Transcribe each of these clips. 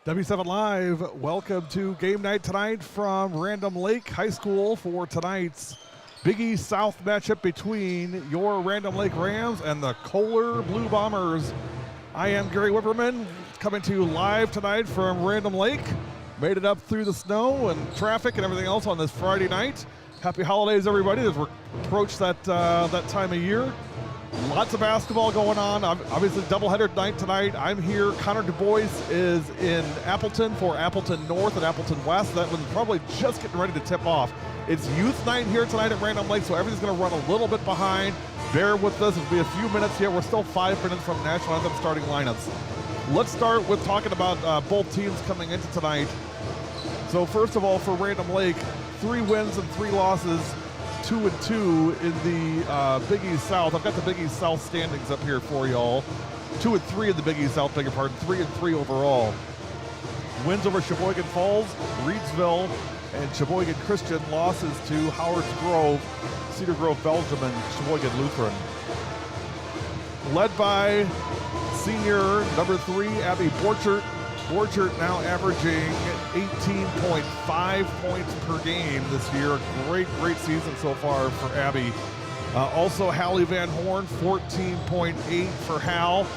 W7 Live, welcome to game night tonight from Random Lake High School for tonight's Big East South matchup between your Random Lake Rams and the Kohler Blue Bombers. I am Gary Whipperman, coming to you live tonight from Random Lake. Made it up through the snow and traffic and everything else on this Friday night. Happy holidays, everybody, as we approach that time of year. Lots of basketball going on. Obviously, doubleheader night tonight. I'm here. Connor Du Bois is in Appleton for Appleton North and Appleton West. That one's probably just getting ready to tip off. It's youth night here tonight at Random Lake, so everything's going to run a little bit behind. Bear with us. It'll be a few minutes here. We're still 5 minutes from National Anthem starting lineups. Let's start with talking about both teams coming into tonight. So first of all, for Random Lake, 3 wins and 3 losses. 2-2 in the Big East South. I've got the Big East South standings up here for y'all. 2-3 in the Big East South, beg your pardon. 3-3 overall. Wins over Sheboygan Falls, Reedsville, and Sheboygan Christian. Losses to Howard's Grove, Cedar Grove Belgium, and Sheboygan Lutheran. Led by senior number 3, Abby Borchert. Borchert now averaging 18.5 points per game this year. Great season so far for Abby. Also, Hallie Van Horn, 14.8 for Hal.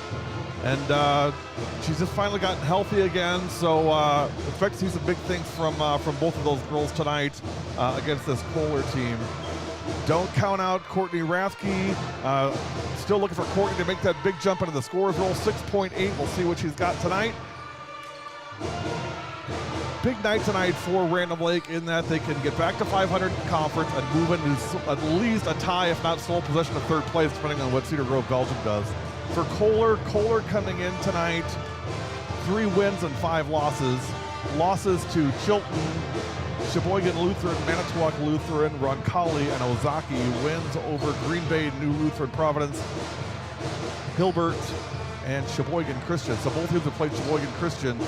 And she's just finally gotten healthy again. So expect to see some big things from both of those girls tonight against this Kohler team. Don't count out Courtney Rathke. Still looking for Courtney to make that big jump into the scores roll. 6.8. We'll see what she's got tonight. Big night tonight for Random Lake in that they can get back to 500 in conference and move into at least a tie, if not sole possession of third place, depending on what Cedar Grove Belgium does. For Kohler coming in tonight, 3 wins and 5 losses. Losses to Chilton, Sheboygan Lutheran, Manitowoc Lutheran, Roncalli, and Ozaki. Wins over Green Bay, New Lutheran Providence, Hilbert, and Sheboygan Christian. So both teams have played Sheboygan Christian.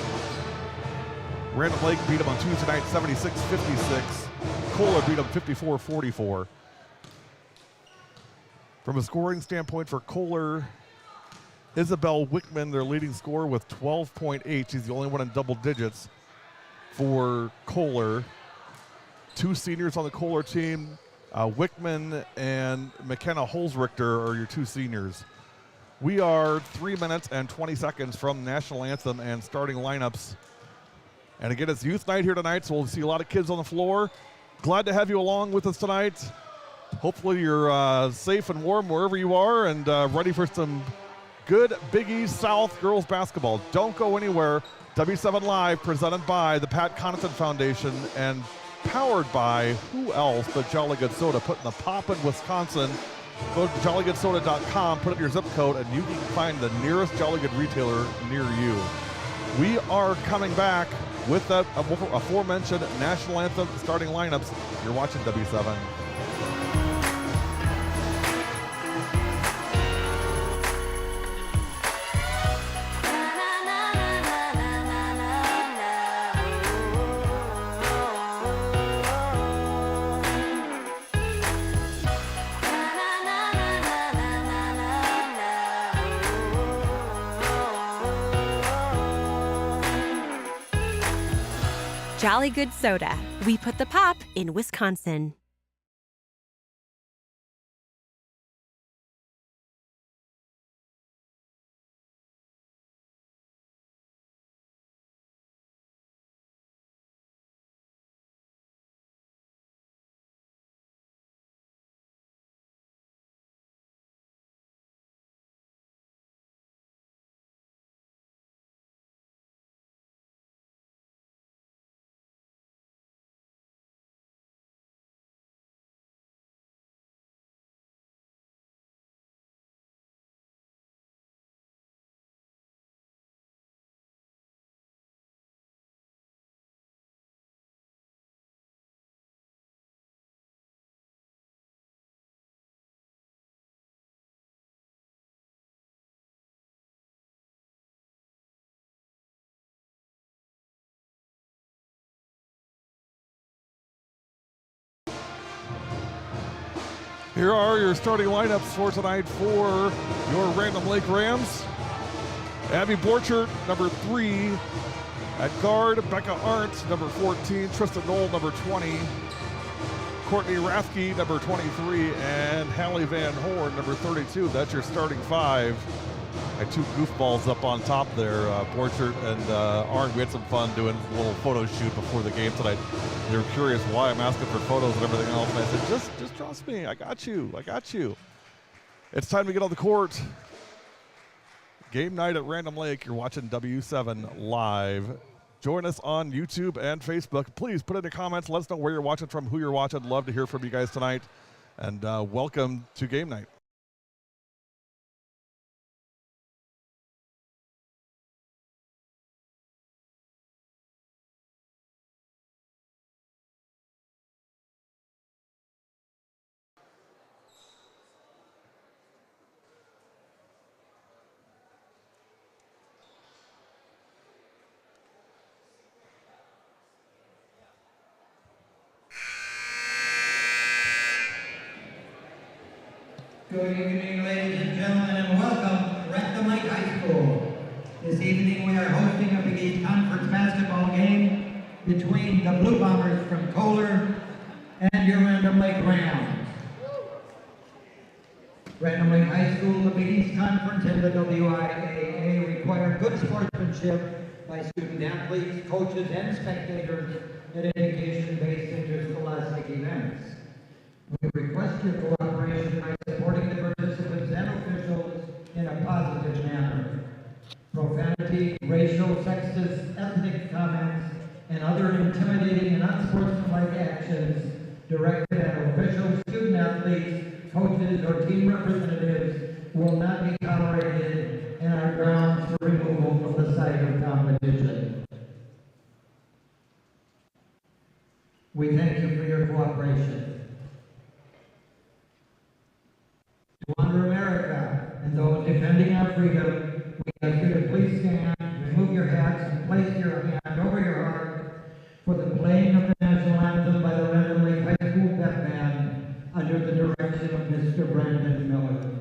Random Lake beat them on Tuesday night 76-56. Kohler beat them 54-44. From a scoring standpoint for Kohler, Isabel Wickman, their leading scorer with 12.8. She's the only one in double digits for Kohler. 2 seniors on the Kohler team. Wickman and McKenna Holzrichter are your 2 seniors. We are 3 minutes and 20 seconds from National Anthem and starting lineups. And again, it's youth night here tonight, so we'll see a lot of kids on the floor. Glad to have you along with us tonight. Hopefully you're safe and warm wherever you are and ready for some good Big East South girls basketball. Don't go anywhere. W7 Live, presented by the Pat Connaughton Foundation and powered by who else but Jolly Good Soda, putting the pop in Wisconsin. Go to jollygoodsoda.com, put in your zip code, and you can find the nearest Jolly Good retailer near you. We are coming back with that aforementioned National Anthem starting lineups. You're watching W7. Jolly Good Soda. We put the pop in Wisconsin. Here are your starting lineups for tonight for your Random Lake Rams. Abby Borchert, number 3. At guard, Becca Arndt, number 14, Tristan Knoll, number 20, Courtney Rathke, number 23, and Hallie Van Horn, number 32. That's your starting five. I had two goofballs up on top there, Borchert and Arndt. We had some fun doing a little photo shoot before the game tonight. They were curious why I'm asking for photos and everything else, and I said, just trust me, I got you. It's time to get on the court. Game night at Random Lake. You're watching W7 live. Join us on YouTube and Facebook. Please put in the comments. Let us know where you're watching from, who you're watching. Love to hear from you guys tonight. And welcome to game night. Good evening, ladies and gentlemen, and welcome to Random Lake High School. This evening we are hosting a Big East Conference basketball game between the Blue Bombers from Kohler and your Random Lake Rams. Random Lake High School, the Big East Conference, and the WIAA require good sportsmanship by student athletes, coaches, and spectators at education-based interscholastic events. We request your cooperation by supporting the participants and officials in a positive manner. Profanity, racial, sexist, ethnic comments, and other intimidating and unsportsmanlike actions directed at officials, student athletes, coaches, or team representatives will not be tolerated and are grounds for removal from the site of competition. We thank you for your cooperation. To honor America and those defending our freedom, we ask you to please stand, remove your hats, and place your hand over your heart for the playing of the national anthem by the Random Lake High School Pep Band under the direction of Mr. Brandon Miller.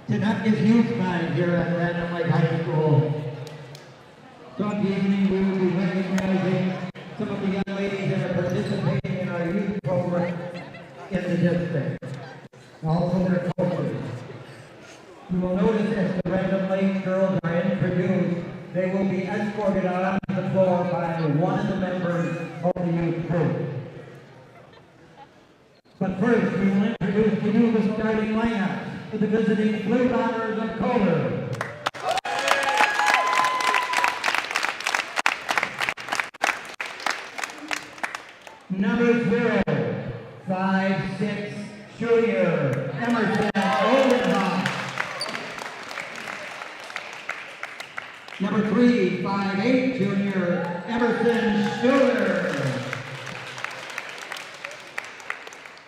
Tonight is youth night here at Random Lake High School. Throughout the evening, we will be recognizing some of the young ladies that are participating in our youth program in the district. Also their coaches. You will notice as the Random Lake girls are introduced, they will be escorted out onto the floor by one of the members of the youth group. But first, we will introduce to you the starting lineup for the visiting Blue Bombers of Kohler. Number 0, 5'6", junior, Emerson Oldenhoff. Number 3, 5'8", junior, Emerson Schuler.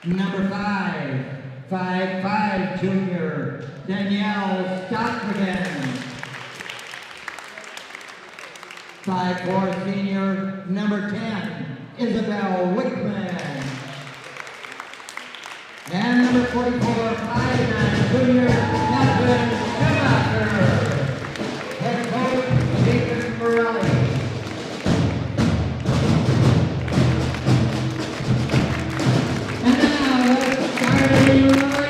Number 5, 5'5", junior, Danielle Stockton. 5'4", senior, number 10, Isabel Wickman. And number 44, 5'9", junior, Catherine Schumacher. Head coach, Jason Morelli. And now, let's start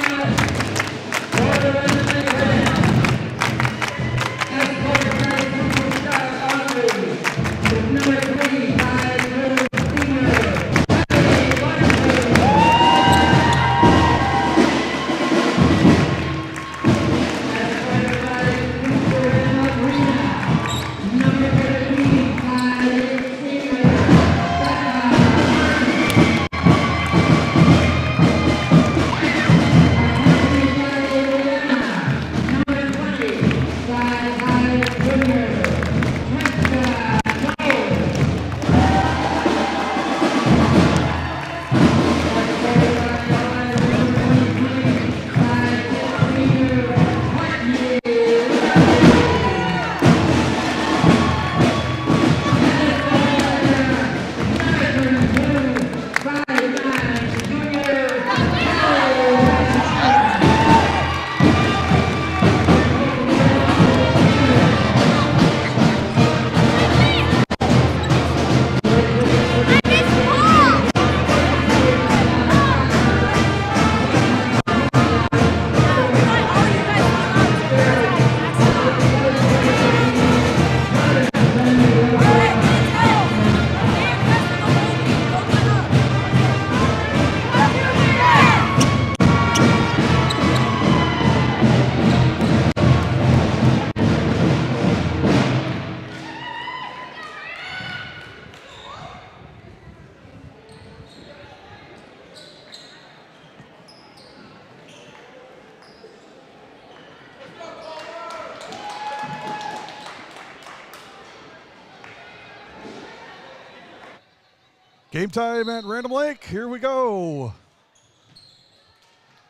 Game time at Random Lake. Here we go.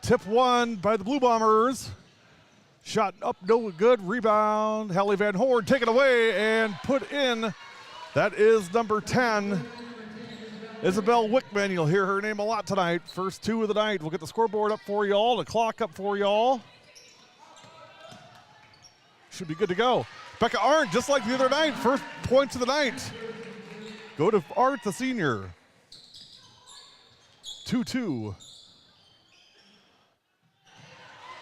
Tip one by the Blue Bombers. Shot up, no good. Rebound. Hallie Van Horn take it away and put in. That is number 10, Isabel Wickman. You'll hear her name a lot tonight. First two of the night. We'll get the scoreboard up for y'all, the clock up for y'all. Should be good to go. Becca Arndt, just like the other night, first points of the night. Go to Arndt, the senior. 2-2.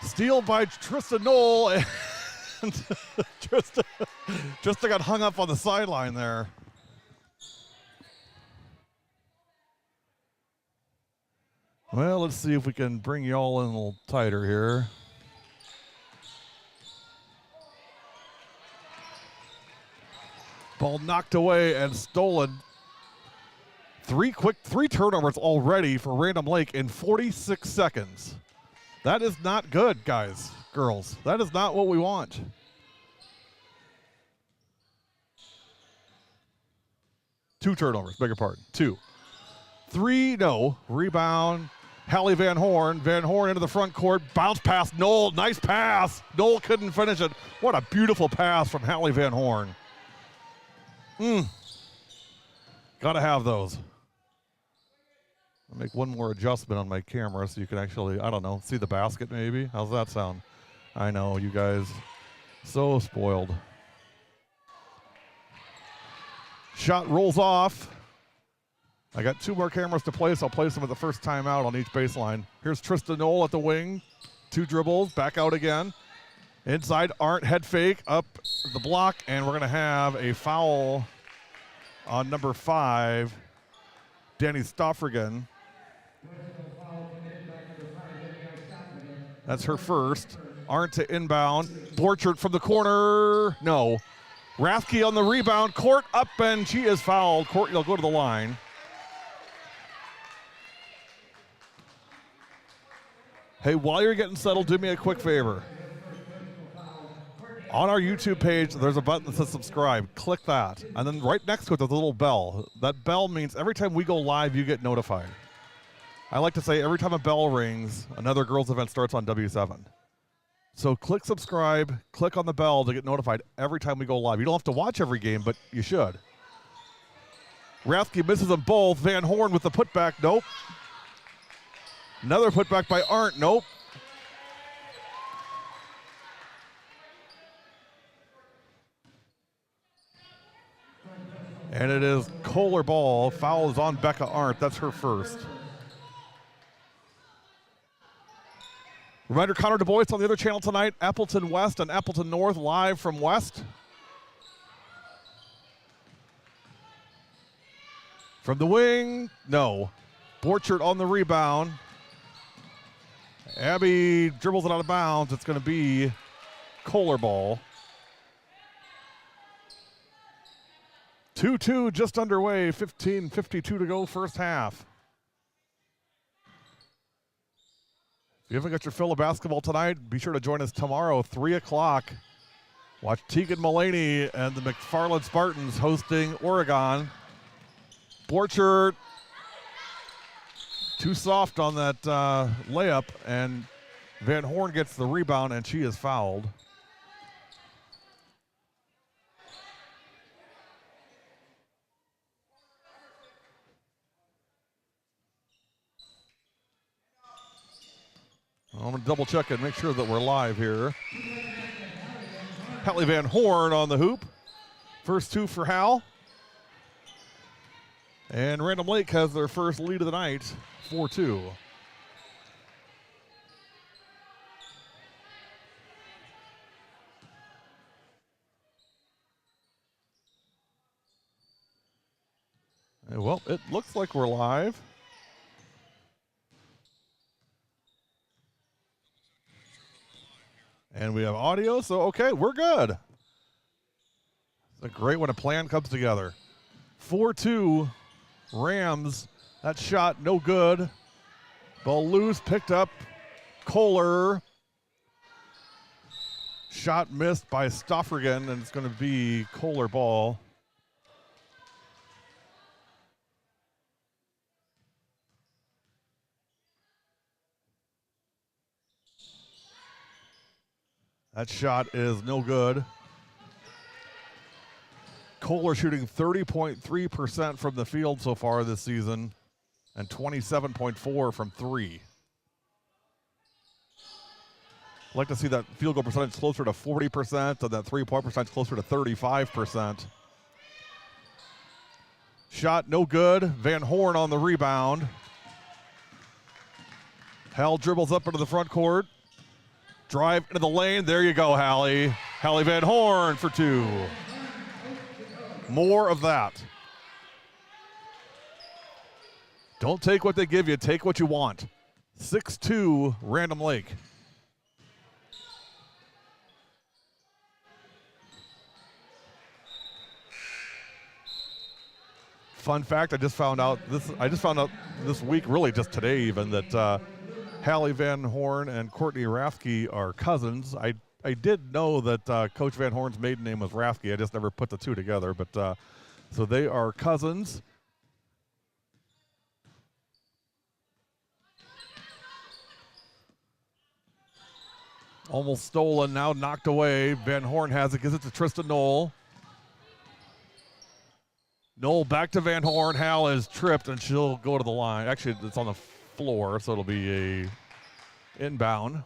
Steal by Trista Knoll, and Trista got hung up on the sideline there. Well, let's see if we can bring y'all in a little tighter here. Ball knocked away and stolen. Three turnovers already for Random Lake in 46 seconds. That is not good, guys, girls. That is not what we want. Two turnovers, beg your pardon. 2. 3, no. Rebound. Hallie Van Horn. Van Horn into the front court. Bounce pass. Knoll. Nice pass. Knoll couldn't finish it. What a beautiful pass from Hallie Van Horn. Gotta have those. I'll make one more adjustment on my camera so you can actually, I don't know, see the basket maybe. How's that sound? I know, you guys, so spoiled. Shot rolls off. I got 2 more cameras to place. I'll place them at the first time out on each baseline. Here's Trista Knoll at the wing. 2 dribbles, back out again. Inside, Arndt head fake, up the block, and we're going to have a foul on number 5, Danny Stoffrigan. That's her first. Arndt to inbound. Borchert from the corner. No. Rathke on the rebound. Court up, and she is fouled. Court, you'll go to the line. Hey, while you're getting settled, do me a quick favor. On our YouTube page, there's a button that says subscribe. Click that. And then right next to it, there's a little bell. That bell means every time we go live, you get notified. I like to say every time a bell rings, another girls event starts on W7. So click subscribe, click on the bell to get notified every time we go live. You don't have to watch every game, but you should. Rathke misses them both. Van Horn with the putback. Nope. Another putback by Arndt. Nope. And it is Kohler ball. Foul is on Becca Arndt. That's her first. Reminder, Connor Du Bois on the other channel tonight. Appleton West and Appleton North live from West. From the wing, no. Borchert on the rebound. Abby dribbles it out of bounds. It's going to be Kohler ball. 2-2 just underway, 15:52 to go first half. If you haven't got your fill of basketball tonight, be sure to join us tomorrow, 3 o'clock. Watch Tegan Mulaney and the McFarland Spartans hosting Oregon. Borchert, too soft on that layup, and Van Horn gets the rebound, and she is fouled. I'm going to double check and make sure that we're live here. Hallie Van Horn on the hoop. First 2 for Hal. And Random Lake has their first lead of the night, 4-2. Well, it looks like we're live. And we have audio, so okay, we're good. It's a great when a plan comes together. 4-2, Rams. That shot, no good. Ball loose, picked up. Kohler. Shot missed by Stoffrigan, and it's going to be Kohler ball. That shot is no good. Kohler shooting 30.3% from the field so far this season and 27.4 from three. I'd like to see that field goal percentage closer to 40% and that three-point percentage closer to 35%. Shot no good. Van Horn on the rebound. Hal dribbles up into the front court. Drive into the lane. There you go, Hallie. Hallie Van Horn for two. More of that. Don't take what they give you. Take what you want. 6-2 Random Lake. Fun fact, I just found out this week, really just today even, that Hallie Van Horn and Courtney Rathke are cousins. I did know that Coach Van Horn's maiden name was Rathke. I just never put the two together. But so they are cousins. Almost stolen, now knocked away. Van Horn has it, gives it to Tristan Knoll. Knoll back to Van Horn. Hal is tripped, and she'll go to the line. Actually, it's on the floor, so it'll be a inbound.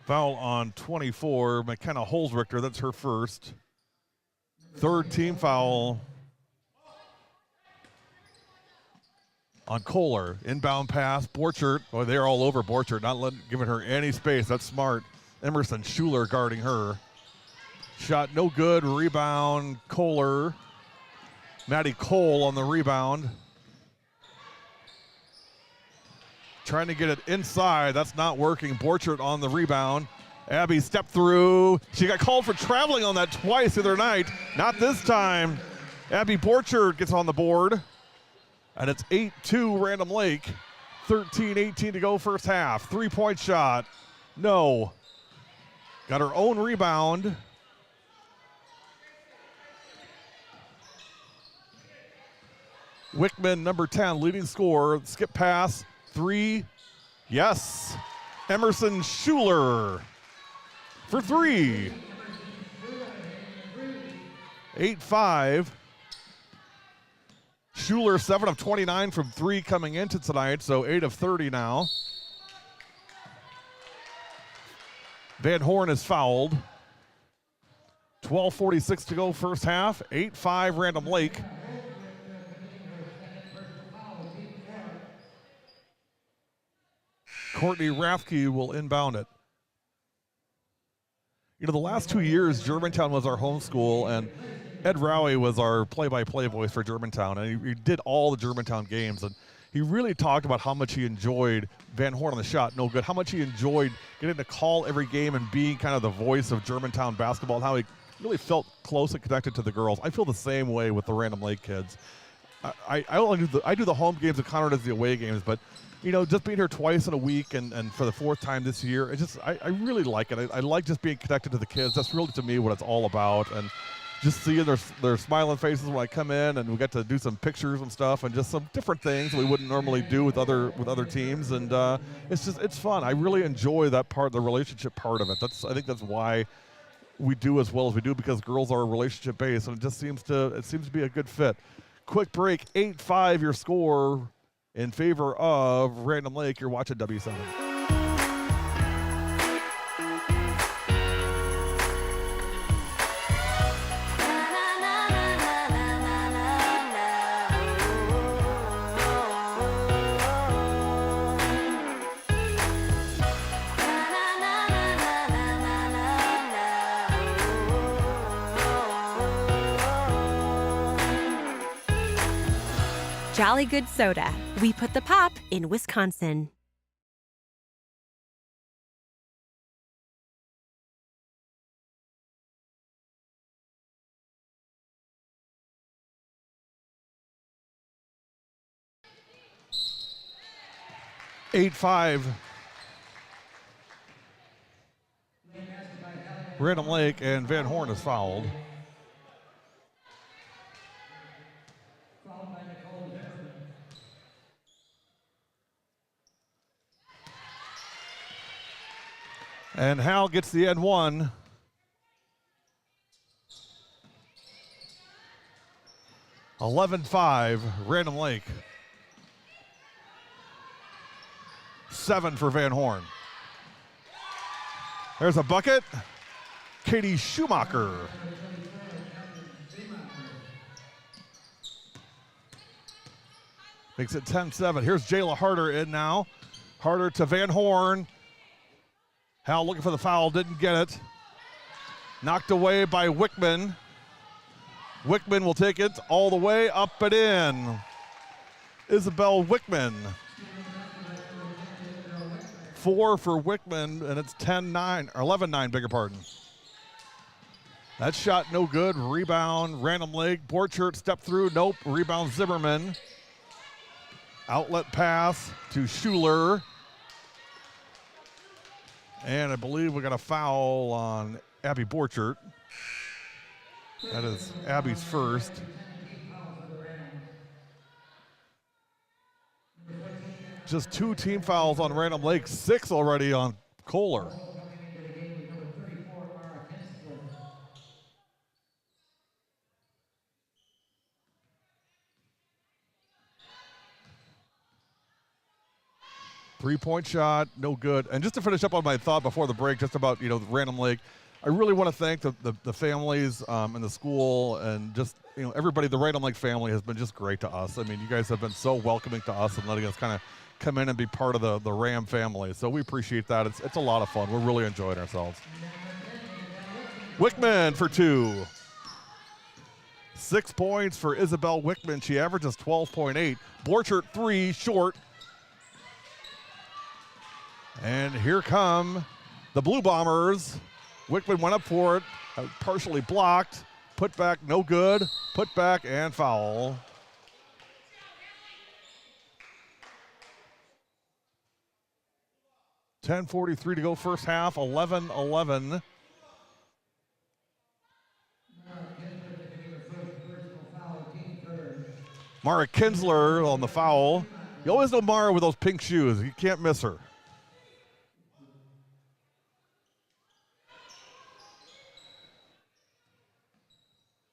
Foul on 24, McKenna Holzrichter. That's her first. Third team foul on Kohler. Inbound pass, Borchert. Oh, they're all over Borchert, not giving her any space. That's smart. Emerson Schuler guarding her. Shot no good. Rebound, Kohler. Maddie Cole on the rebound. Trying to get it inside. That's not working. Borchert on the rebound. Abby stepped through. She got called for traveling on that twice the other night. Not this time. Abby Borchert gets on the board. And it's 8-2 Random Lake. 13-18 to go first half. Three-point shot. No. Got her own rebound. Wickman, number 10, leading scorer. Skip pass. Three. Yes. Emerson Schuler for three. 8-5. Schuler 7 of 29 from three coming into tonight, so 8 of 30 now. Van Horn is fouled. 12:46 to go first half. 8-5 Random Lake. Courtney Rathke will inbound it. You know, the last 2 years, Germantown was our home school, and Ed Rowie was our play-by-play voice for Germantown, and he did all the Germantown games, and he really talked about how much he enjoyed Van Horn on the shot, no good, how much he enjoyed getting to call every game and being kind of the voice of Germantown basketball, and how he really felt close and connected to the girls. I feel the same way with the Random Lake kids. I do the home games, and Connor does the away games, but you know, just being here twice in a week and for the fourth time this year, I really like it. I like just being connected to the kids. That's really, to me, what it's all about. And just seeing their smiling faces when I come in, and we get to do some pictures and stuff, and just some different things we wouldn't normally do with other teams. And it's fun. I really enjoy that part, the relationship part of it. I think that's why we do as well as we do, because girls are relationship based, and it seems to be a good fit. Quick break. 8-5 your score in favor of Random Lake. You're watching W7. Jolly Good Soda. We put the pop in Wisconsin. Random Lake, and Van Horn is fouled. And Hal gets the end one. (11-5), Random Lake. 7 for Van Horn. There's a bucket. Katie Schumacher. Makes it 10-7. Here's Jayla Harder in now. Harder to Van Horn. Hal looking for the foul, didn't get it. Knocked away by Wickman. Wickman will take it all the way up and in. Isabel Wickman. 4 for Wickman, and it's 10-9, or 11-9, beg your pardon. That shot no good. Rebound, Random Lake. Borchert step through, nope. Rebound, Zimmerman. Outlet pass to Schuler. And I believe we got a foul on Abby Borchert. That is Abby's first. Just 2 team fouls on Random Lake, 6 already on Kohler. Three-point shot, no good. And just to finish up on my thought before the break, just about, Random Lake, I really want to thank the families and the school and just, everybody. The Random Lake family has been just great to us. I mean, you guys have been so welcoming to us and letting us kind of come in and be part of the Ram family. So we appreciate that. It's a lot of fun. We're really enjoying ourselves. Wickman for 2. 6 points for Isabel Wickman. She averages 12.8. Borchert 3, short. And here come the Blue Bombers. Wickman went up for it, partially blocked. Put back, no good. Put back and foul. .10:43 to go first half, 11-11. Mara Kinsler on the foul. You always know Mara with those pink shoes. You can't miss her.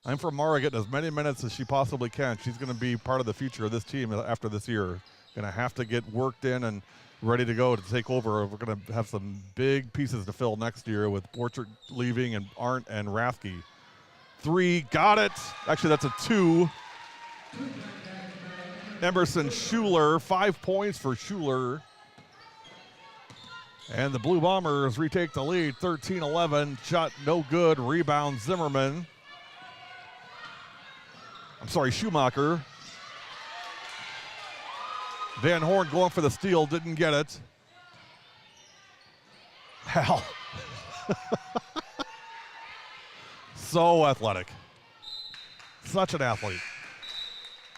I'm for Mara getting as many minutes as she possibly can. She's going to be part of the future of this team after this year. Going to have to get worked in and ready to go to take over. We're going to have some big pieces to fill next year with Borchert leaving and Arndt and Rathke. 3, got it. Actually, that's a 2. Emerson Schuler, 5 points for Schuler. And the Blue Bombers retake the lead, 13-11. Shot no good. Rebound, Zimmerman. Schumacher. Van Horn going for the steal, didn't get it. Hal. So athletic. Such an athlete.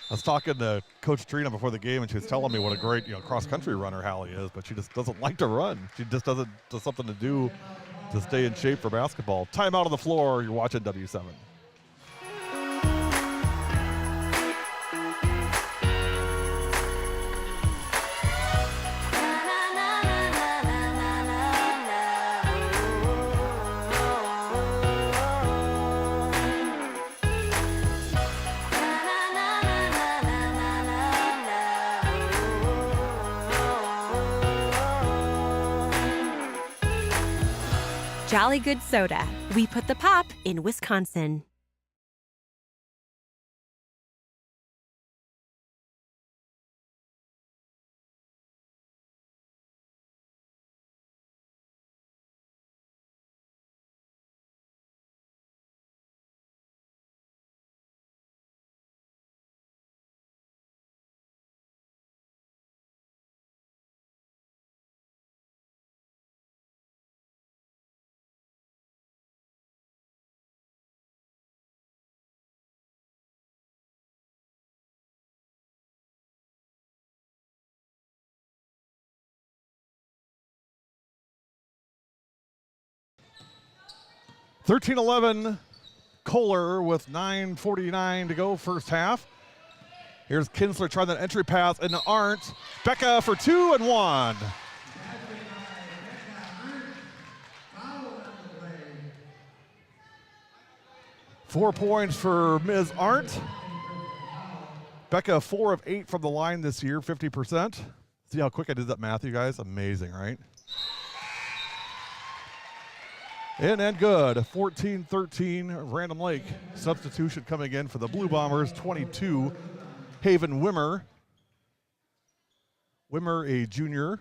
I was talking to Coach Trina before the game, and she was telling me what a great cross-country runner Hallie is, but she just doesn't like to run. She just does something to do to stay in shape for basketball. Timeout on the floor. You're watching W7. Jolly Good Soda. We put the pop in Wisconsin. (13-11), Kohler with 9:49 to go first half. Here's Kinsler trying that entry pass into Arndt. Becca for 2 and 1. 4 points for Ms. Arndt. Becca, 4 of 8 from the line this year, 50%. See how quick I did that math, you guys? Amazing, right? In and good. 14-13, Random Lake. Substitution coming in for the Blue Bombers, 22, Haven Wimmer. Wimmer, a junior.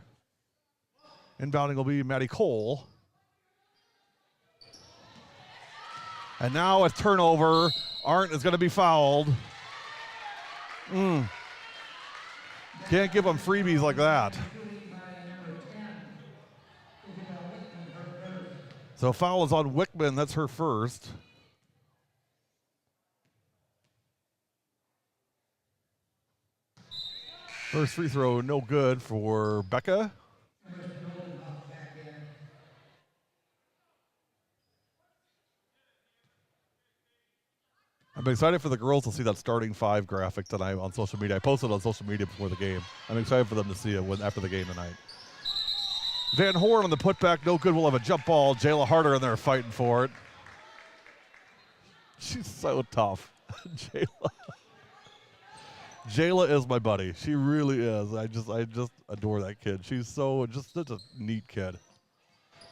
Inbounding will be Maddie Cole. And now a turnover. Arndt is going to be fouled. Can't give them freebies like that. So foul is on Wickman. That's her first. First free throw, no good for Becca. I'm excited for the girls to see that starting 5 graphic tonight on social media. I posted it on social media before the game. I'm excited for them to see it after the game tonight. Van Horn on the putback, no good. We'll have a jump ball. Jayla Harder in there fighting for it. She's so tough. Jayla is my buddy. She really is. I just adore that kid. She's just such a neat kid.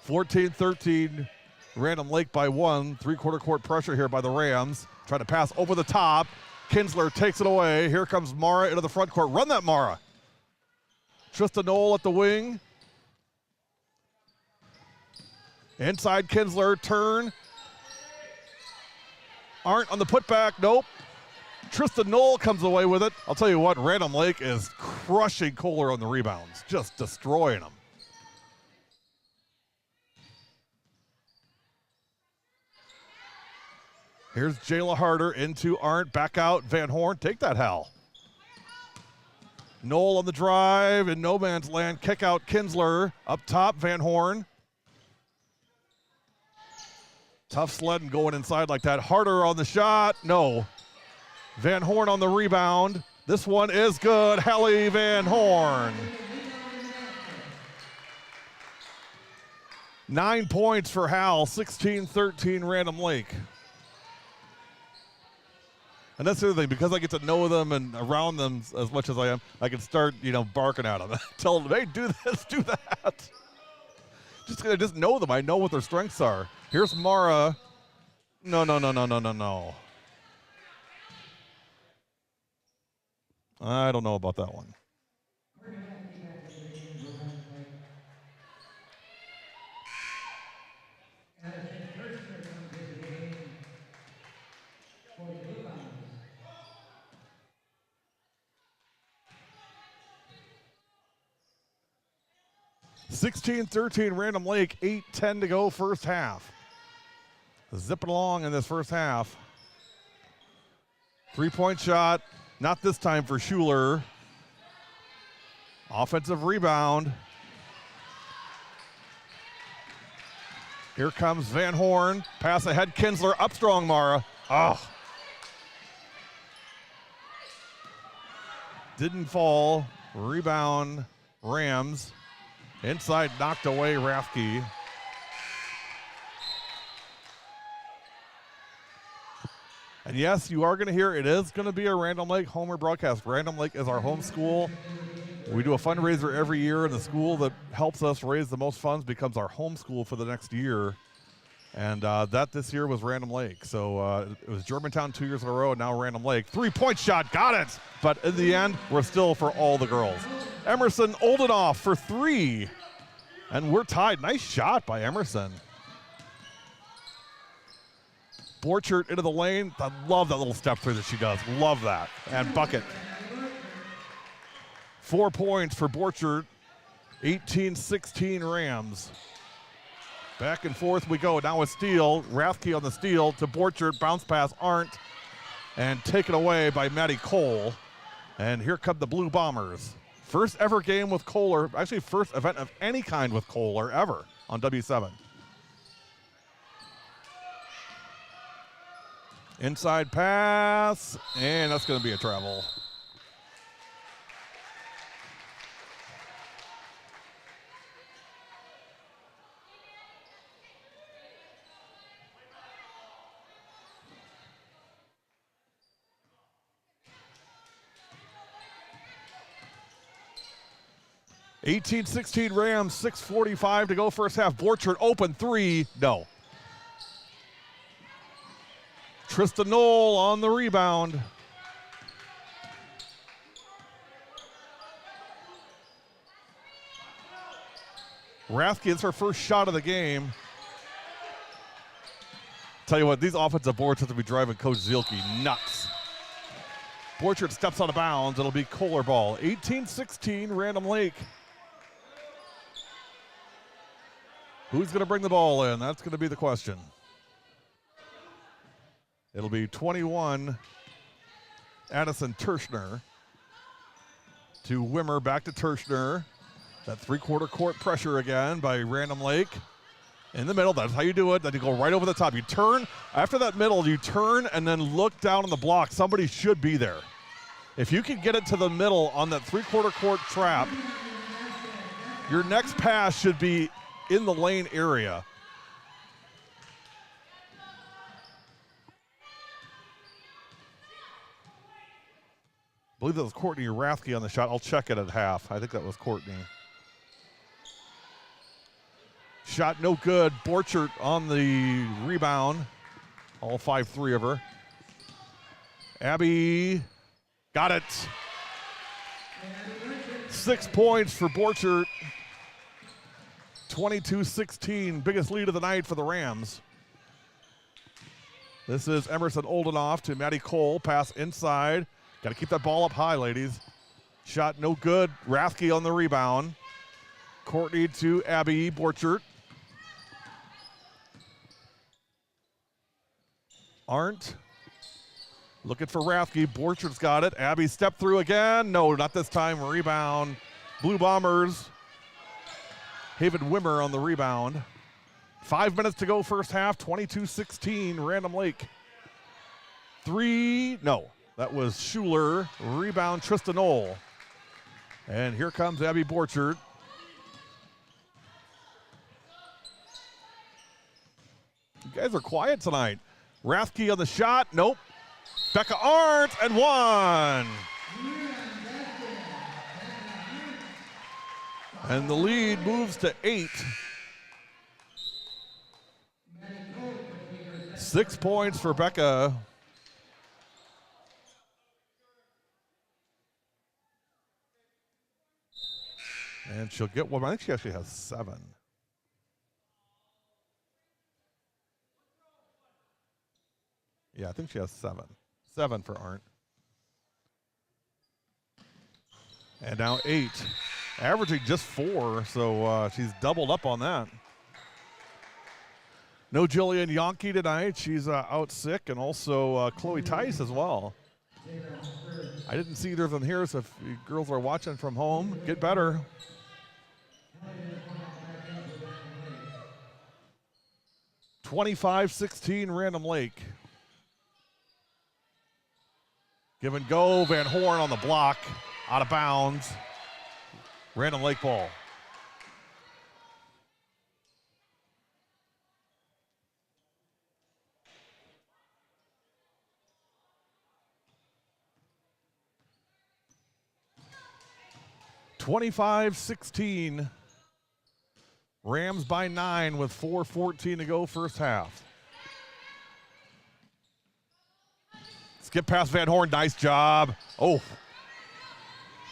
14-13, Random Lake by 1. 3/4 court pressure here by the Rams. Trying to pass over the top. Kinsler takes it away. Here comes Mara into the front court. Run that, Mara. Trista Knoll at the wing. Inside Kinsler, turn. Arndt on the putback, nope. Trista Knoll comes away with it. I'll tell you what, Random Lake is crushing Kohler on the rebounds, just destroying them. Here's Jayla Harder into Arndt, back out, Van Horn, take that, Hal. Knoll on the drive in no man's land, kick out Kinsler, up top, Van Horn. Tough sledding going inside like that. Harder on the shot, no. Van Horn on the rebound. This one is good, Hallie Van Horn. 9 points for Hal, 16-13 Random Lake. And that's the other thing, because I get to know them and around them as much as I am, I can start, barking at them. Tell them, hey, do this, do that. Just know them. I know what their strengths are. Here's Mara. No. I don't know about that one. (16-13) Random Lake, 8:10 to go first half. Zipping along in this first half. 3-point shot, not this time for Schuler. Offensive rebound. Here comes Van Horn. Pass ahead, Kinsler, up strong, Mara. Oh. Didn't fall. Rebound, Rams. Inside, knocked away, Rafke. And yes, you are going to hear it is going to be a Random Lake Homer broadcast. Random Lake is our home school. We do a fundraiser every year, and the school that helps us raise the most funds becomes our home school for the next year. And that this year was Random Lake. So it was Germantown 2 years in a row, and now Random Lake. 3-point shot, got it. But in the end, we're still for all the girls. Emerson Oldenoff for 3. And we're tied. Nice shot by Emerson. Borchert into the lane. I love that little step through that she does. Love that. And bucket. 4 points for Borchert. 18-16 Rams. Back and forth we go. Now a steal. Rathke on the steal to Borchert. Bounce pass Arndt. And taken away by Maddie Cole. And here come the Blue Bombers. First ever game with Kohler. Actually, first event of any kind with Kohler ever on W7. Inside pass. And that's going to be a travel. 18-16 Rams, 6:45 to go first half. Borchert open three, no. Tristan Knoll on the rebound. Rathke gets her first shot of the game. Tell you what, these offensive boards have to be driving Coach Zielke nuts. Borchert steps out of bounds. It'll be Kohler ball. 18-16, Random Lake. Who's going to bring the ball in? That's going to be the question. It'll be 21, Addison Terschner. To Wimmer, back to Terschner. That three-quarter court pressure again by Random Lake. In the middle, that's how you do it. Then you go right over the top. You turn, after that middle, you turn and then look down on the block. Somebody should be there. If you can get it to the middle on that three-quarter court trap, your next pass should be in the lane area. I believe that was Courtney Rathke on the shot. I'll check it at half. I think that was Courtney. Shot no good. Borchert on the rebound. All 5-3 of her. Abby got it. 6 points for Borchert. 22-16, biggest lead of the night for the Rams. This is Emerson Oldenoff to Maddie Cole. Pass inside. Got to keep that ball up high, ladies. Shot no good. Rathke on the rebound. Courtney to Abby Borchert. Arndt looking for Rathke. Borchert's got it. Abby step through again. No, not this time. Rebound. Blue Bombers. Haven Wimmer on the rebound. 5 minutes to go first half. 22-16 Random Lake. Three. No, that was Schuler. Rebound Tristan Knoll. And here comes Abby Borchert. You guys are quiet tonight. Rathke on the shot. Nope. Becca Arndt and one. And the lead moves to 8. 6 points for Becca. And she'll get one. I think she actually has 7. Yeah, I think she has 7. 7 for Arndt. And now 8. Averaging just 4, so she's doubled up on that. No Jillian Yonke tonight. She's out sick, and also Chloe Tice as well. I didn't see either of them here, so if you girls are watching from home, get better. (25-16) Random Lake. Give and go. Van Horn on the block. Out of bounds. Random Lake ball. (25-16). Rams by 9 with 4:14 to go first half. Skip past Van Horn. Nice job. Oh.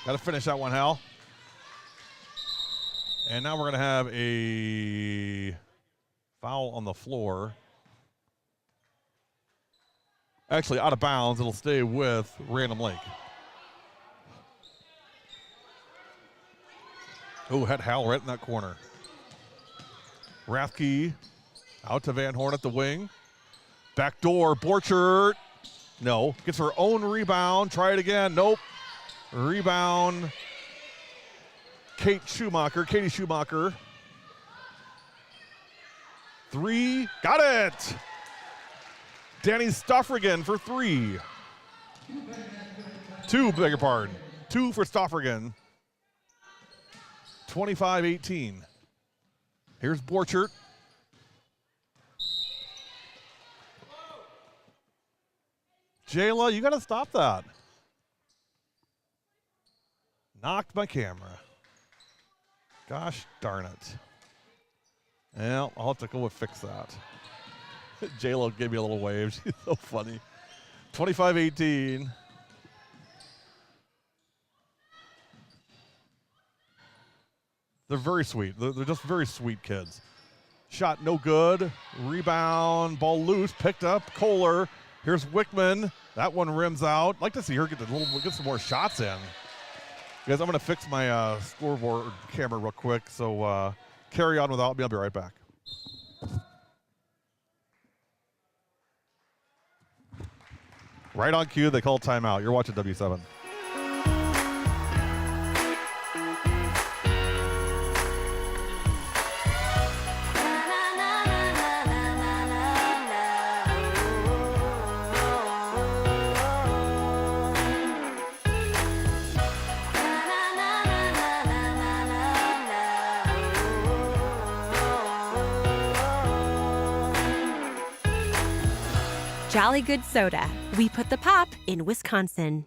Got to finish that one, Hal. And now we're going to have a foul on the floor. Actually, out of bounds. It'll stay with Random Lake. Oh, had Hal right in that corner. Rathke out to Van Horn at the wing. Back door, Borchert. No, gets her own rebound. Try it again. Nope. Rebound. Katie Schumacher. 3, got it. Danny Stoffrigan for 3. 2, beg your pardon. 2 for Stoffrigan. 25-18. Here's Borchert. Jayla, you got to stop that. Knocked my camera. Gosh darn it. Well, I'll have to go and fix that. J-Lo gave me a little wave. She's so funny. 25-18. They're very sweet. They're just very sweet kids. Shot no good. Rebound. Ball loose. Picked up. Kohler. Here's Wickman. That one rims out. I'd like to see her get some more shots in. Guys, I'm going to fix my scoreboard camera real quick. So carry on without me. I'll be right back. Right on cue. They call timeout. You're watching W7. Jolly Good Soda. We put the pop in Wisconsin.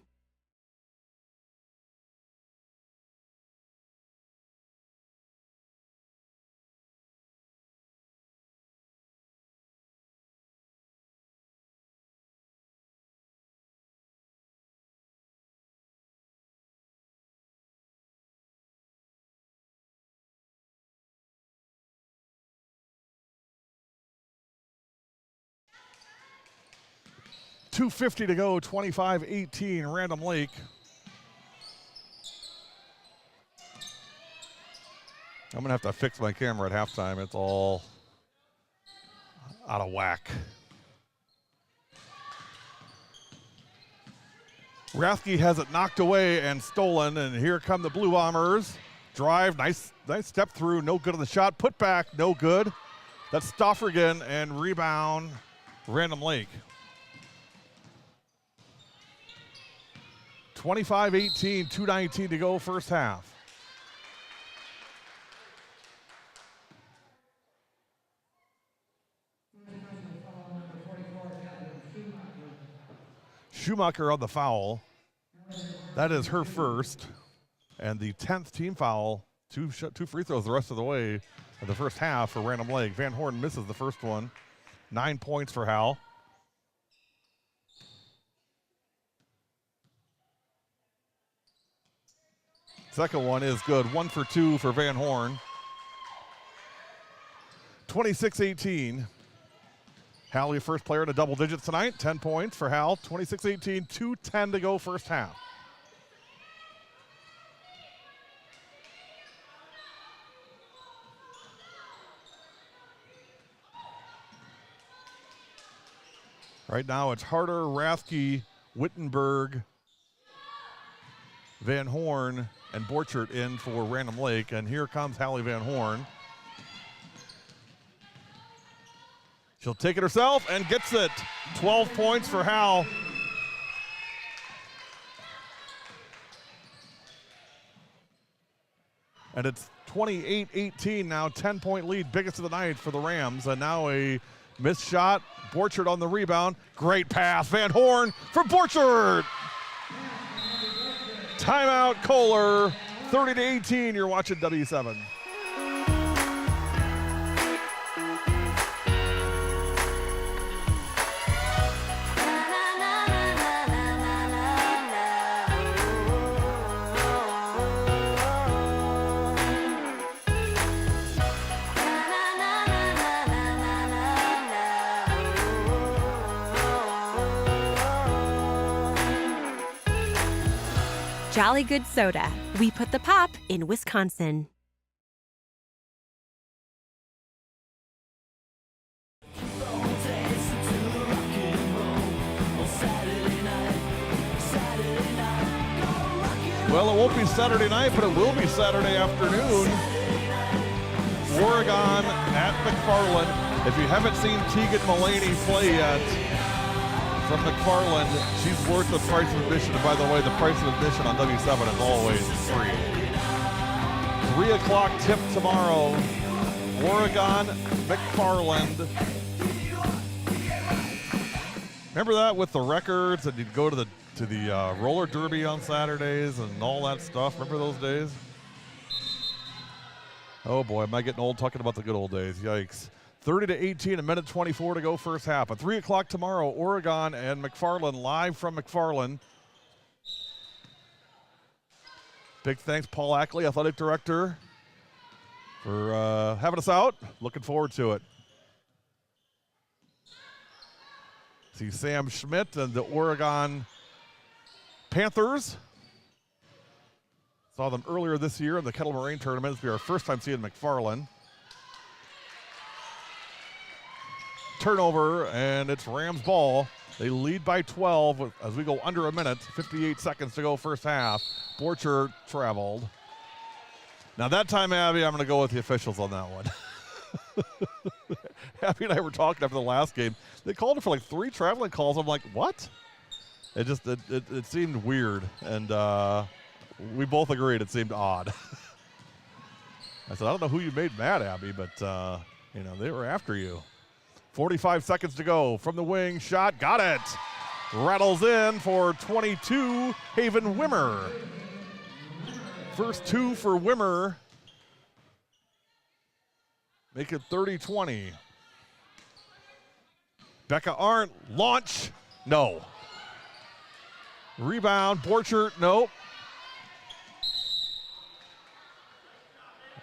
.250 to go, 25-18, Random Lake. I'm going to have to fix my camera at halftime. It's all out of whack. Rathke has it knocked away and stolen, and here come the Blue Bombers. Drive, nice step through, no good on the shot. Put back, no good. That's Stoffergen, and rebound, Random Lake. 25-18, 2:19 to go, first half. Schumacher on the foul. That is her first. And the 10th team foul. Two free throws the rest of the way in the first half for Random Lake. Van Horn misses the first one. 9 points for Hal. Second one is good. 1 for 2 for Van Horn. 26-18. Hallie, first player in a double digits tonight. 10 points for Hal. 26-18, 2:10 to go first half. Right now it's Harder, Rathke, Wittenberg, Van Horn, and Borchert in for Random Lake. And here comes Hallie Van Horn. She'll take it herself and gets it. 12 points for Hal. And it's 28-18 now, 10-point lead, biggest of the night for the Rams. And now a missed shot. Borchert on the rebound. Great pass. Van Horn for Borchert. Timeout, Kohler. 30-18. You're watching W7. Jolly Good Soda. We put the pop in Wisconsin. Well, it won't be Saturday night, but it will be Saturday afternoon. Oregon at McFarland. If you haven't seen Tegan Mulaney play yet, from McFarland, she's worth the price of admission. And by the way, the price of admission on W7 is always free. 3 o'clock tip tomorrow. Oregon, McFarland. Remember that with the records, and you'd go to the roller derby on Saturdays and all that stuff. Remember those days? Oh boy, am I getting old talking about the good old days. Yikes. 30-18, a minute 24 to go first half. At 3 o'clock tomorrow, Oregon and McFarland live from McFarland. Big thanks, Paul Ackley, athletic director, for having us out. Looking forward to it. See Sam Schmidt and the Oregon Panthers. Saw them earlier this year in the Kettle Moraine tournament. This will be our first time seeing McFarland. Turnover, and it's Rams ball. They lead by 12 as we go under a minute. 58 seconds to go first half. Borcher traveled. Now that time, Abby, I'm going to go with the officials on that one. Abby and I were talking after the last game. They called it for like 3 traveling calls. I'm like, what? It seemed weird, and we both agreed it seemed odd. I said, I don't know who you made mad, Abby, but you know, they were after you. 45 seconds to go from the wing. Shot, got it. Rattles in for 22, Haven Wimmer. First 2 for Wimmer. Make it 30-20. Becca Arndt, launch, no. Rebound, Borchert, nope.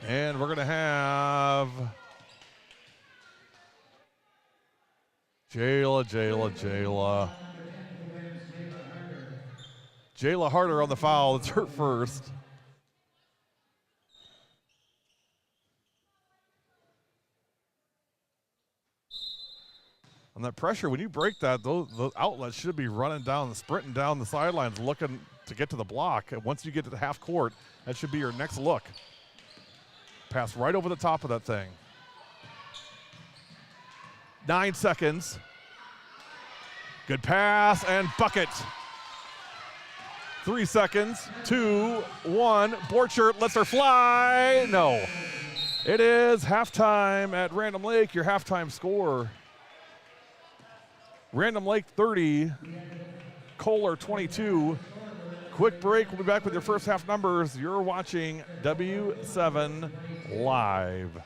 And we're gonna have Jayla Harder on the foul. It's her first. On that pressure, when you break that, those outlets should be running down, sprinting down the sidelines, looking to get to the block. And once you get to the half court, that should be your next look. Pass right over the top of that thing. 9 seconds. Good pass and bucket. 3 seconds. 2, 1. Borchert lets her fly. No. It is halftime at Random Lake. Your halftime score. Random Lake 30, Kohler 22. Quick break. We'll be back with your first half numbers. You're watching W7 Live.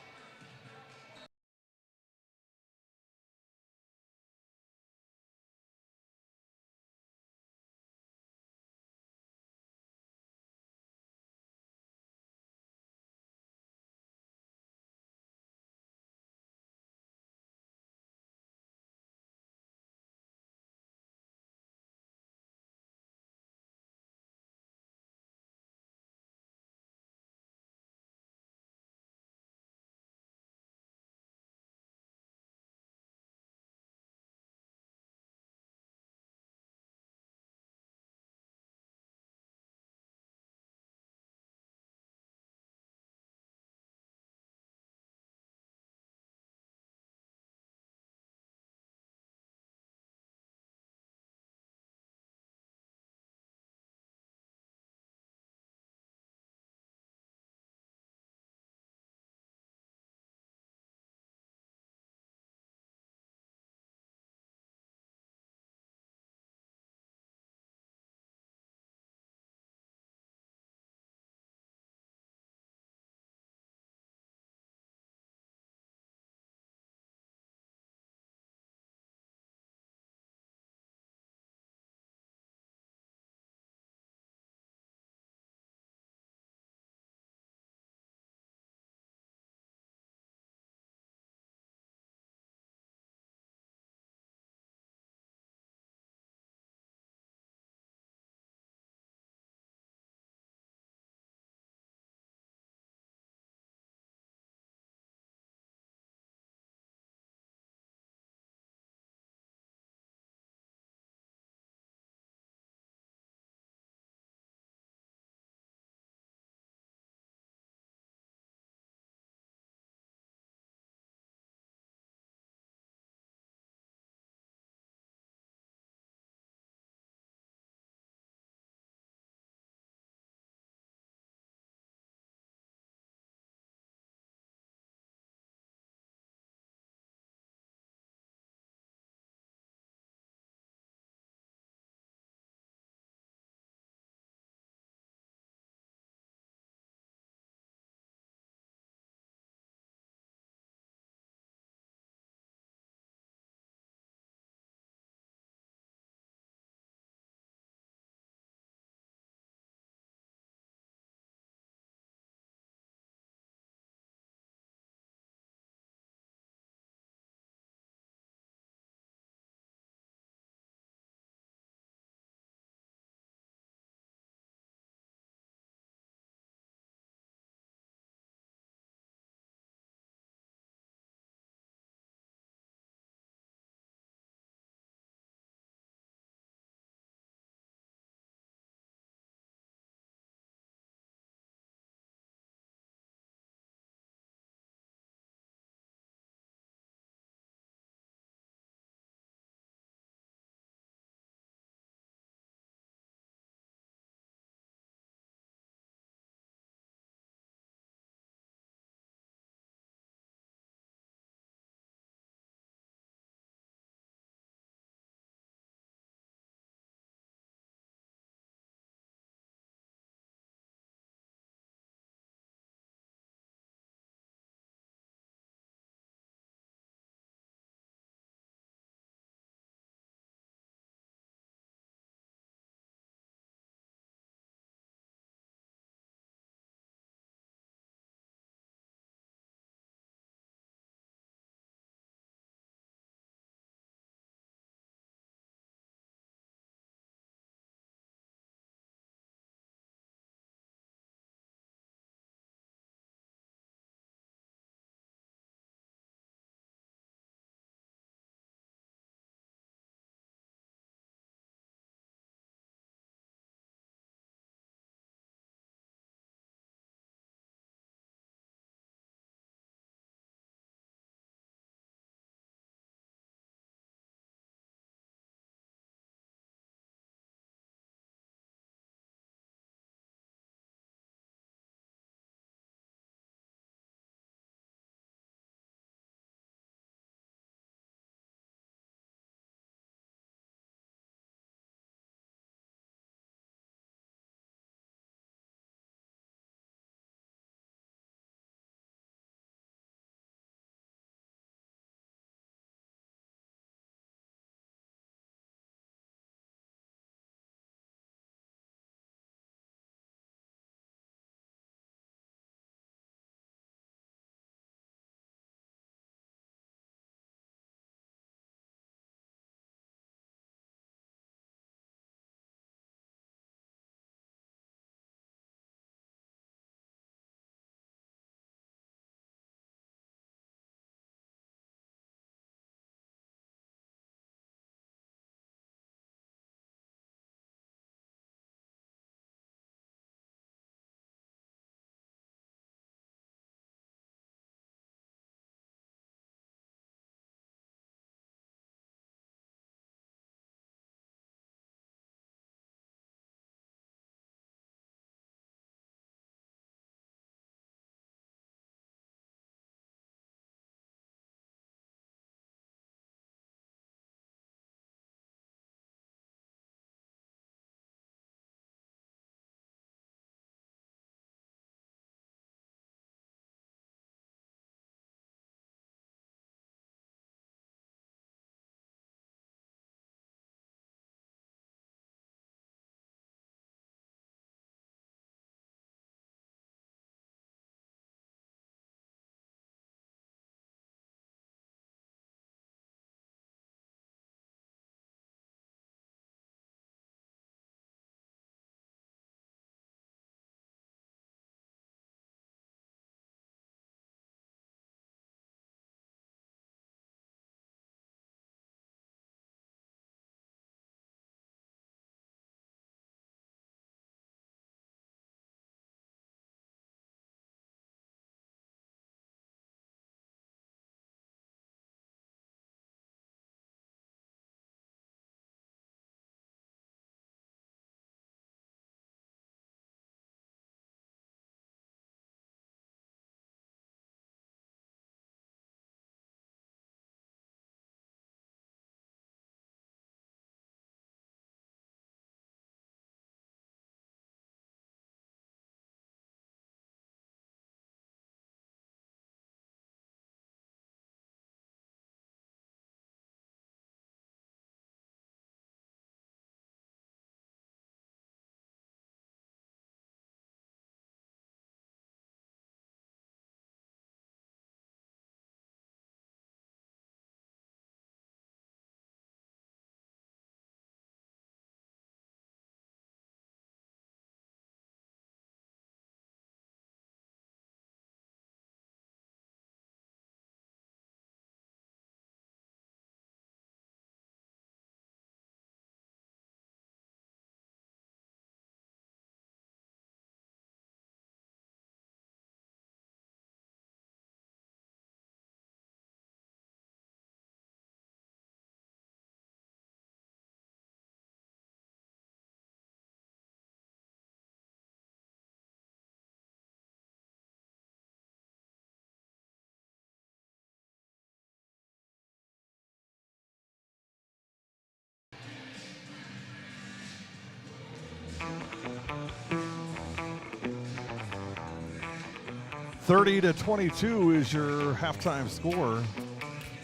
30-22 is your halftime score.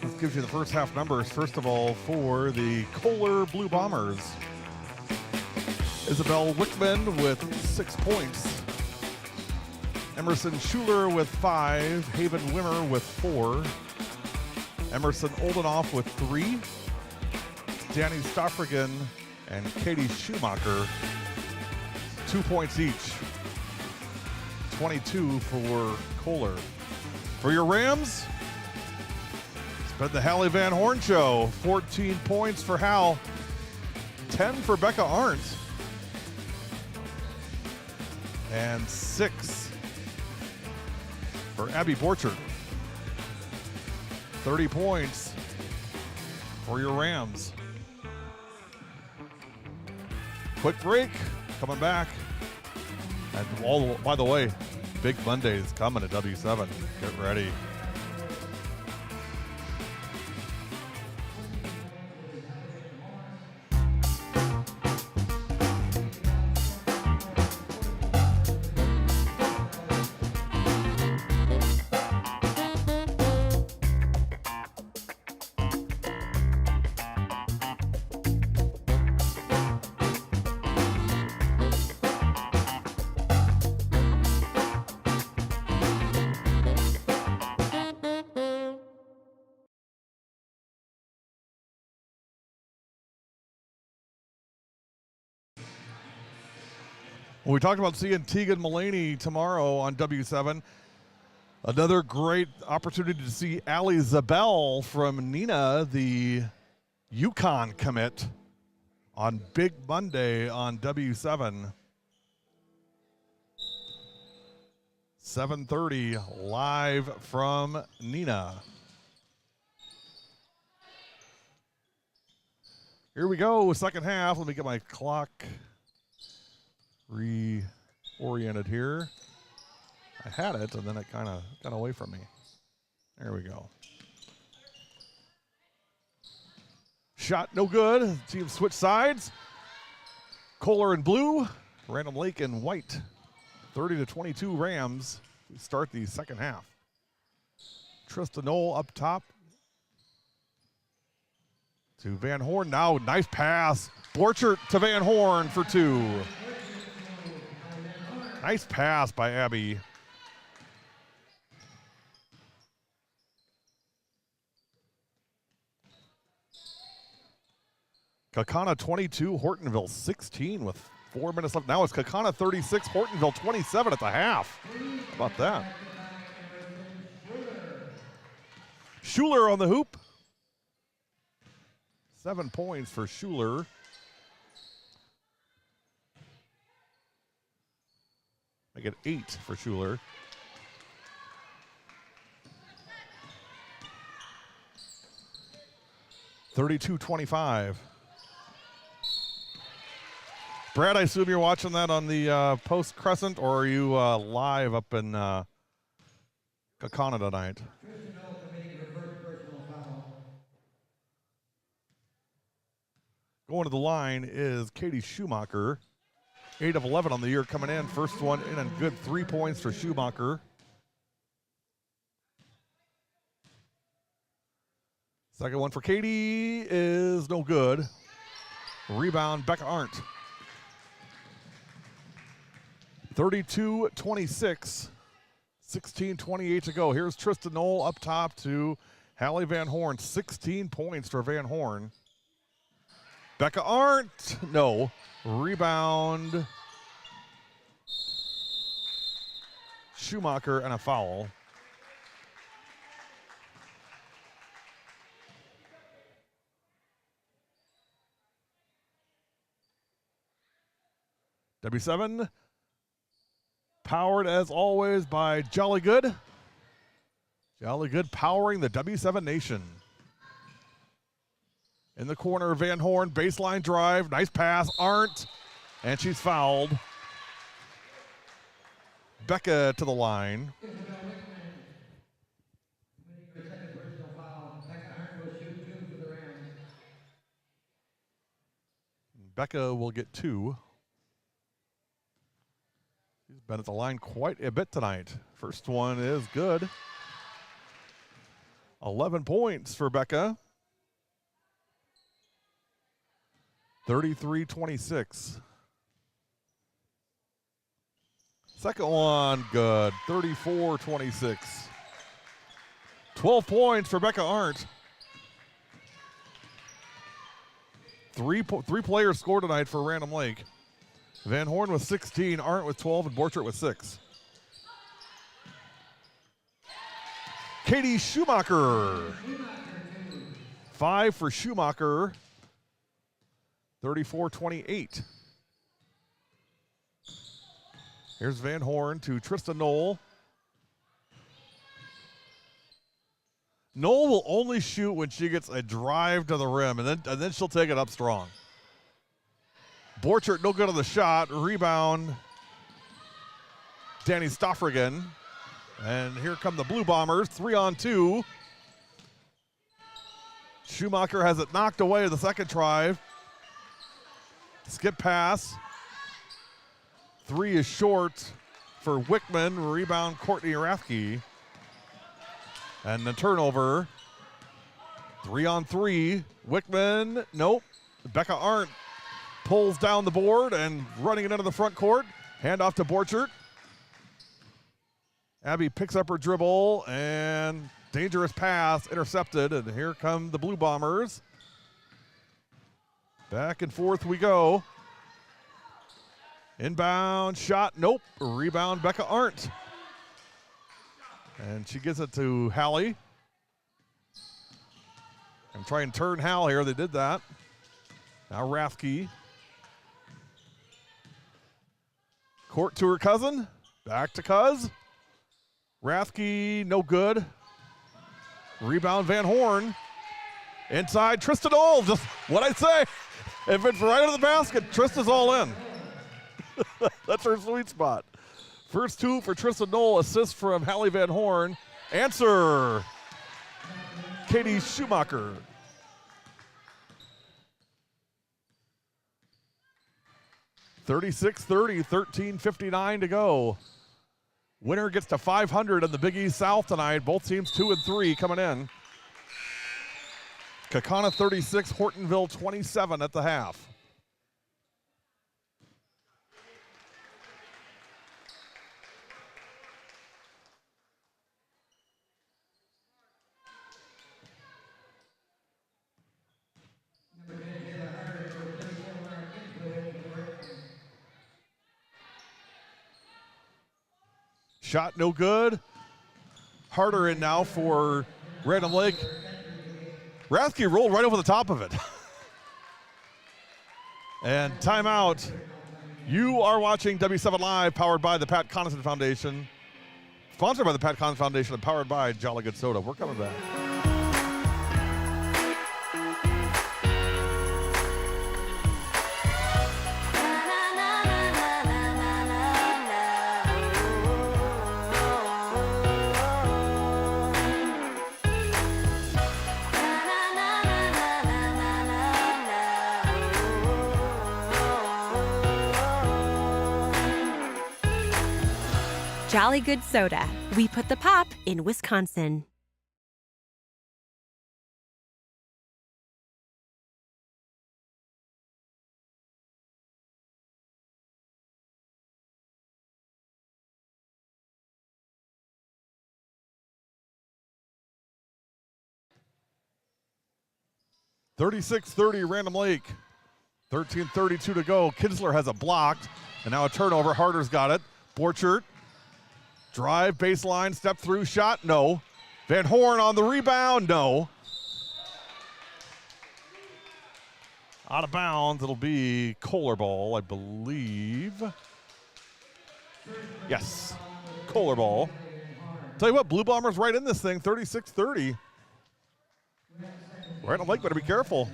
This gives you the first half numbers. First of all, for the Kohler Blue Bombers, Isabel Wickman with 6 points. Emerson Schuler with 5. Haven Wimmer with 4. Emerson Oldenoff with 3. Danny Stoffrigan and Katie Schumacher, 2 points each. 22 for Kohler. For your Rams, it's been the Hallie Van Horn Show. 14 points for Hal, 10 for Becca Arndt, and 6 for Abby Borchert. 30 points for your Rams. Quick break, coming back. And by the way, Big Monday is coming at W7. Get ready. We talked about seeing Tegan Mullaney tomorrow on W7. Another great opportunity to see Allie Zabel from Neenah, the UConn commit, on Big Monday on W7. 7:30 live from Neenah. Here we go, second half. Let me get my clock reoriented here. I had it, and then it kind of got away from me. There we go. Shot no good. Team switch sides. Kohler in blue, Random Lake in white. 30-22 Rams to start the second half. Tristan Knoll up top to Van Horn. Now, nice pass. Borchert to Van Horn for 2. Nice pass by Abby. Kakana 22, Hortonville 16 with 4 minutes left. Now it's Kakana 36, Hortonville 27 at the half. How about that? Schuler on the hoop. 7 points for Schuler. Make it 8 for Schuler. (32-25). Brad, I assume you're watching that on the Post Crescent, or are you live up in Kakana tonight? Going to the line is Katie Schumacher. 8 of 11 on the year coming in. First one in and good. 3 points for Schumacher. Second one for Katie is no good. Rebound, Becca Arndt. 32-26. 16:28 to go. Here's Tristan Knoll up top to Hallie Van Horn. 16 points for Van Horn. Becca Arndt, no. Rebound, Schumacher, and a foul. W7, powered as always by Jolly Good. Jolly Good powering the W7 Nation. In the corner, Van Horn, baseline drive, nice pass, Arndt, and she's fouled. Becca to the line. Becca will get 2. She's been at the line quite a bit tonight. First one is good. 11 points for Becca. 33-26. Second one, good. 34-26. 12 points for Becca Arndt. Three players scored tonight for Random Lake. Van Horn with 16, Arndt with 12, and Borchert with 6. Katie Schumacher. 5 for Schumacher. 34-28. Here's Van Horn to Trista Knoll. Knoll will only shoot when she gets a drive to the rim, and then she'll take it up strong. Borchert no good on the shot. Rebound, Danny Stoffrigan. And here come the Blue Bombers, 3-on-2. Schumacher has it knocked away the second try. Skip pass. 3 is short for Wickman. Rebound, Courtney Rathke. And the turnover. 3-on-3. Wickman, nope. Becca Arndt pulls down the board and running it into the front court. Hand off to Borchert. Abby picks up her dribble and dangerous pass intercepted. And here come the Blue Bombers. Back and forth we go. Inbound shot, nope. Rebound, Becca Arndt. And she gives it to Hallie. And try and turn Hal here. They did that. Now Rathke. Court to her cousin. Back to Cuz. Rathke, no good. Rebound, Van Horn. Inside, Trista Knoll. Just what I say. If it's right under the basket, Trista's all in. That's her sweet spot. First 2 for Trista Knoll. Assist from Hallie Van Horn. Answer, Katie Schumacher. (36-30), 13:59 to go. Winner gets to 500 in the Big East South tonight. Both teams 2 and 3 coming in. Kaukauna 36, Hortonville 27 at the half. Shot no good. Harder in now for Random Lake. Rathke rolled right over the top of it. And timeout. You are watching W7 Live, powered by the Pat Connaughton Foundation. Sponsored by the Pat Connaughton Foundation and powered by Jolly Good Soda. We're coming back. Jolly Good Soda. We put the pop in Wisconsin. (36-30) Random Lake. 13:32 to go. Kinsler has it blocked. And now a turnover. Harder's got it. Borchert. Drive, baseline, step through, shot, no. Van Horn on the rebound, no. Out of bounds, it'll be Kohler ball, I believe. Yes, Kohler ball. Tell you what, Blue Bombers right in this thing, 36-30. Random Lake better be careful.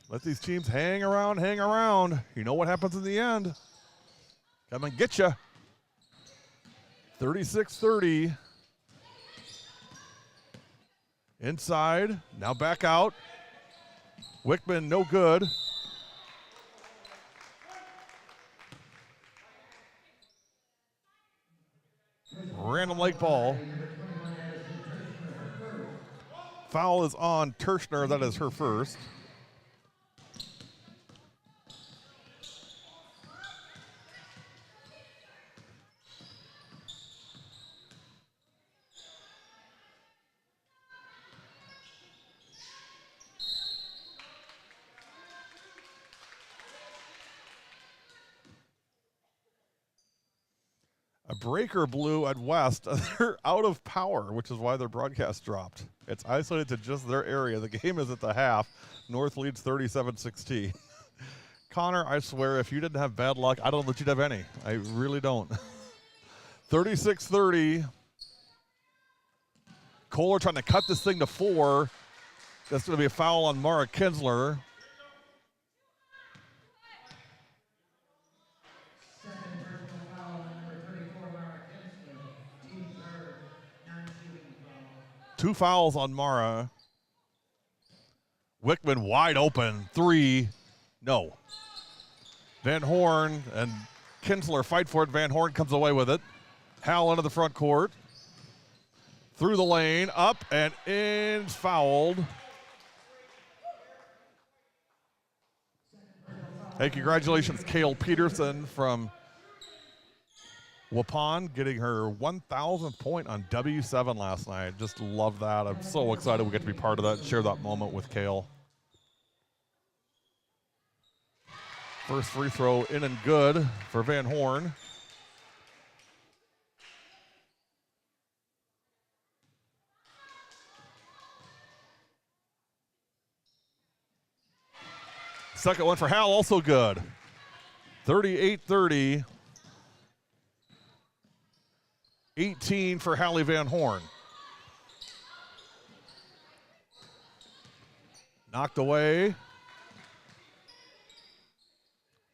Let these teams hang around, hang around. You know what happens in the end. Come and get you. 36-30. Inside, now back out. Wickman, no good. Random Lake ball. Foul is on Terschner. That is her first. A breaker blew at West. They're out of power, which is why their broadcast dropped. It's isolated to just their area. The game is at the half. North leads 37-16. Connor, I swear, if you didn't have bad luck, I don't know that you'd have any. I really don't. 36-30. Kohler trying to cut this thing to 4. That's going to be a foul on Mara Kinsler. Two fouls on Mara. Wickman wide open. 3. No. Van Horn and Kinsler fight for it. Van Horn comes away with it. Hal into the front court. Through the lane. Up and in. Fouled. Hey, congratulations, Kale Peterson from Waupun, getting her 1,000th point on W7 last night. Just love that. I'm so excited we get to be part of that and share that moment with Kale. First free throw in and good for Van Horn. Second one for Hal, also good. 38-30. 18 for Hallie Van Horn. Knocked away.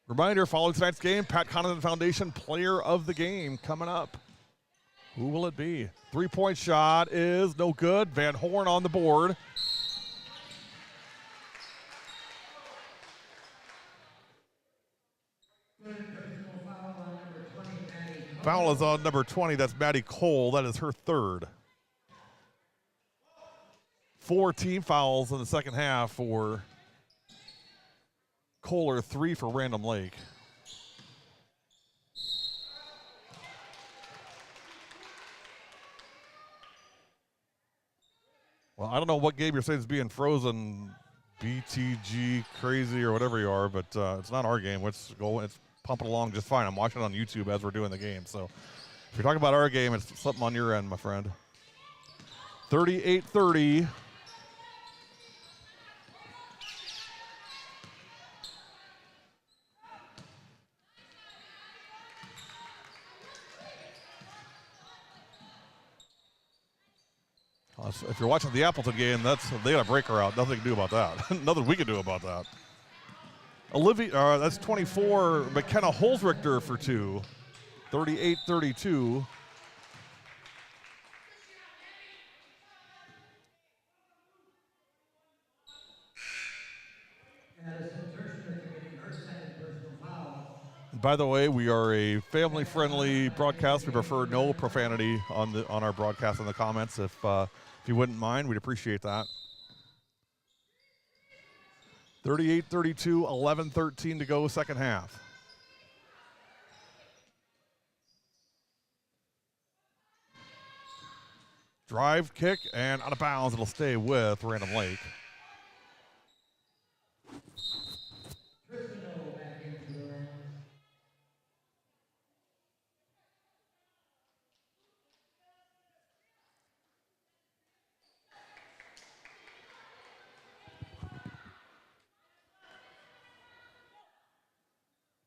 Reminder, following tonight's game, Pat Connaughton Foundation Player of the Game coming up. Who will it be? Three-point shot is no good. Van Horn on the board. Foul is on number 20. That's Maddie Cole. That is her third. 4 team fouls in the second half for Kohler, 3 for Random Lake. Well, I don't know what game you're saying is being frozen, BTG crazy or whatever you are, but it's not our game. It's pumping along just fine. I'm watching it on YouTube as we're doing the game. So if you're talking about our game, it's something on your end, my friend. 38-30. If you're watching the Appleton game, they got a breaker out. Nothing to do about that. Nothing we can do about that. That's 24. McKenna Holzrichter for 2. 38-32. By the way, we are a family-friendly broadcast. We prefer no profanity on our broadcast in the comments. If you wouldn't mind, we'd appreciate that. 38-32, 11-13 to go, second half. Drive, kick, and out of bounds. It'll stay with Random Lake.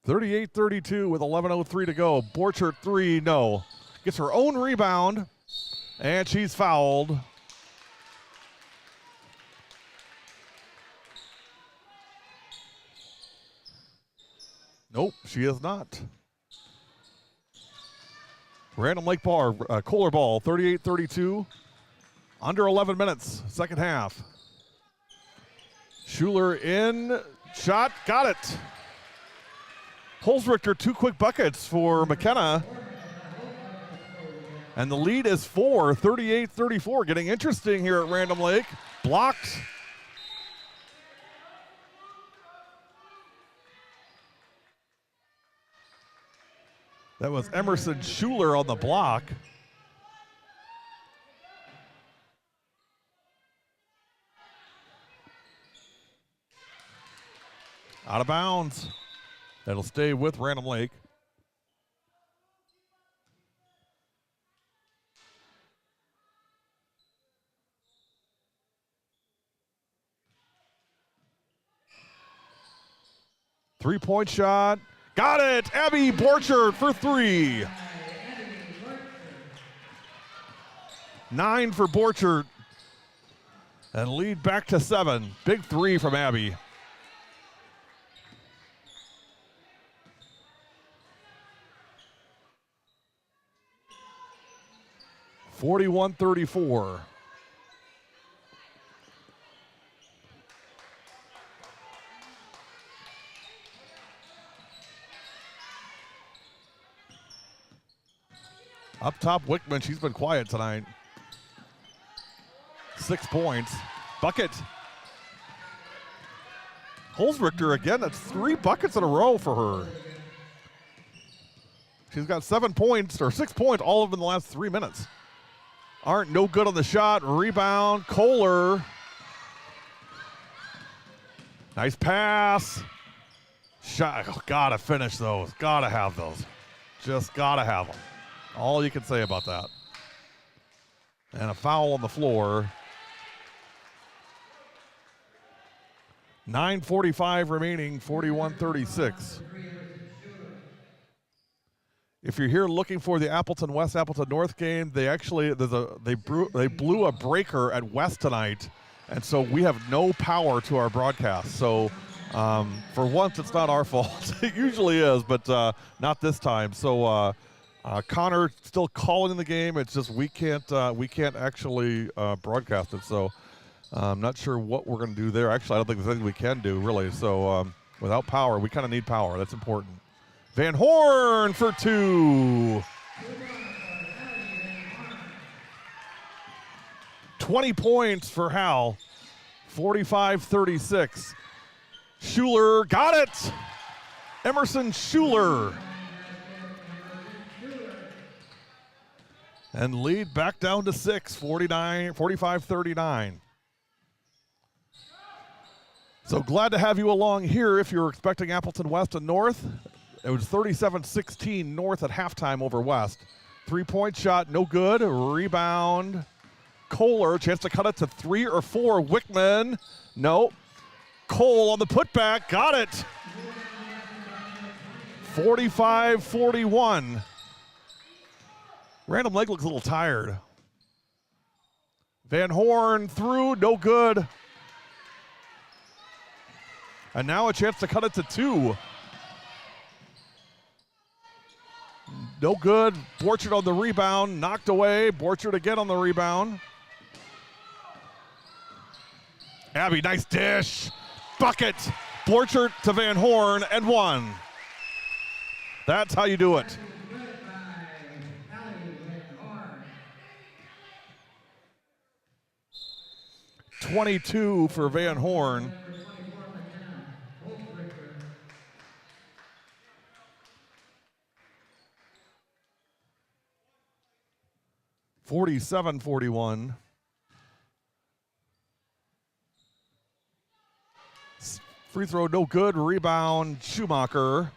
(38-32) with 11:03 to go. Borchert 3, no. Gets her own rebound, and she's fouled. Nope, she is not. Random Lake ball, Kohler ball, 38-32. Under 11 minutes, second half. Schuler in, shot, got it. Holzrichter, 2 quick buckets for McKenna. And the lead is 4, 38-34. Getting interesting here at Random Lake. Blocked. That was Emerson Schuler on the block. Out of bounds. That'll stay with Random Lake. Three-point shot. Got it. Abby Borchert for 3. 9 for Borchert. And lead back to 7. Big 3 from Abby. (41-34). Up top, Wickman, she's been quiet tonight. 6 points. Bucket. Holzrichter again, that's 3 buckets in a row for her. She's got 7 points, or 6 points, all of them in the last 3 minutes. Aren't no good on the shot. Rebound, Kohler. Nice pass. Shot, oh, gotta finish those. Gotta have those. Just gotta have them. All you can say about that. And a foul on the floor. 9:45 remaining, 41-36. If you're here looking for the Appleton West Appleton North game, they blew a breaker at West tonight, and so we have no power to our broadcast. So for once, it's not our fault. It usually is, but not this time. So Connor still calling the game. It's just we can't actually broadcast it. So I'm not sure what we're going to do there. Actually, I don't think there's anything we can do really. So without power, we kind of need power. That's important. Van Horn for 2. 20 points for Hal. 45-36. Schuler got it. Emerson Schuler. And lead back down to 6, 45-39. So glad to have you along here if you're expecting Appleton West and North. It was 37-16 North at halftime over West. 3-point shot, no good. Rebound. Kohler, chance to cut it to 3 or 4. Wickman, no. Cole on the putback, got it. 45-41. Random Lake looks a little tired. Van Horn through, no good. And now a chance to cut it to 2. No good. Borchert on the rebound, knocked away. Borchert again on the rebound. Abby, nice dish. Bucket. Borchert to Van Horn and 1. That's how you do it. .22 for Van Horn. (47-41). Free throw, no good. Rebound, Schumacher.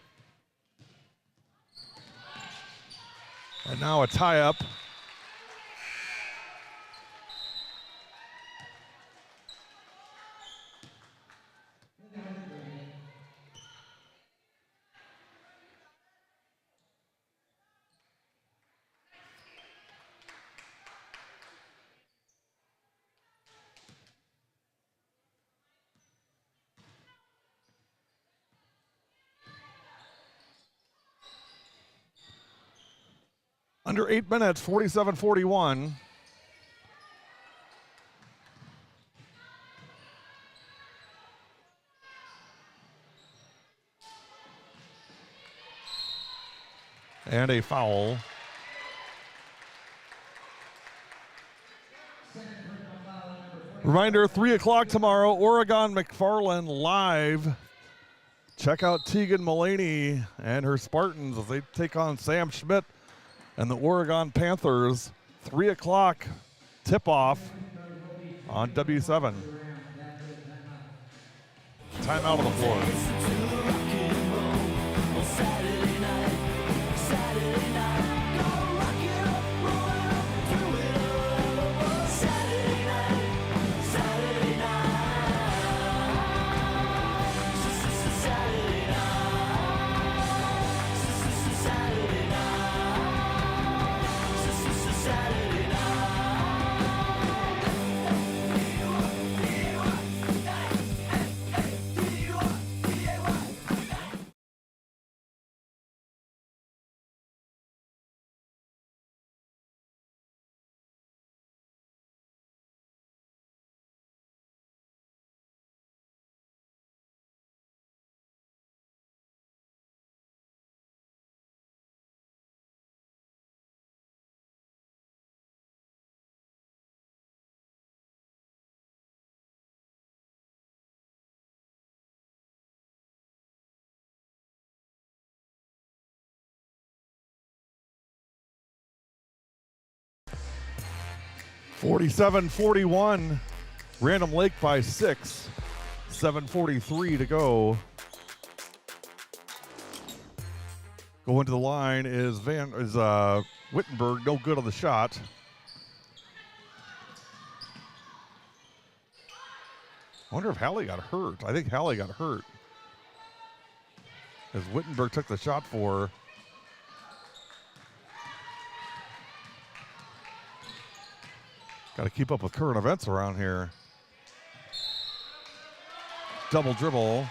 And now a tie-up. Under 8 minutes, 47-41. And a foul. Reminder, 3 o'clock tomorrow, Oregon McFarland live. Check out Tegan Mullaney and her Spartans as they take on Sam Schmidt and the Oregon Panthers. 3 o'clock tip-off on W7. Timeout on the floor. (47-41), Random Lake by 6. 7:43 to go. Going to the line is Wittenberg, no good on the shot. I wonder if Hallie got hurt. I think Hallie got hurt as Wittenberg took the shot for her. Got to keep up with current events around here. Double dribble.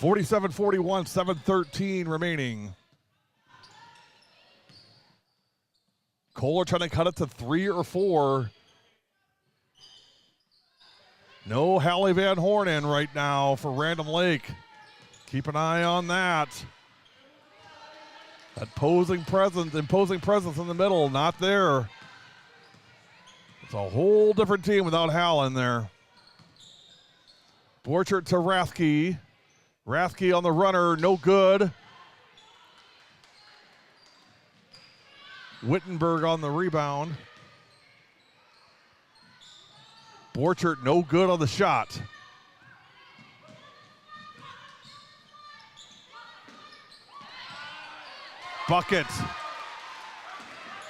(47-41), 7:13 remaining. Kohler trying to cut it to 3 or 4. No Hallie Van Horn in right now for Random Lake. Keep an eye on that. That imposing presence in the middle, not there. It's a whole different team without Hal in there. Borchert to Rathke. Rathke on the runner, no good. Wittenberg on the rebound. Borchert, no good on the shot. Bucket.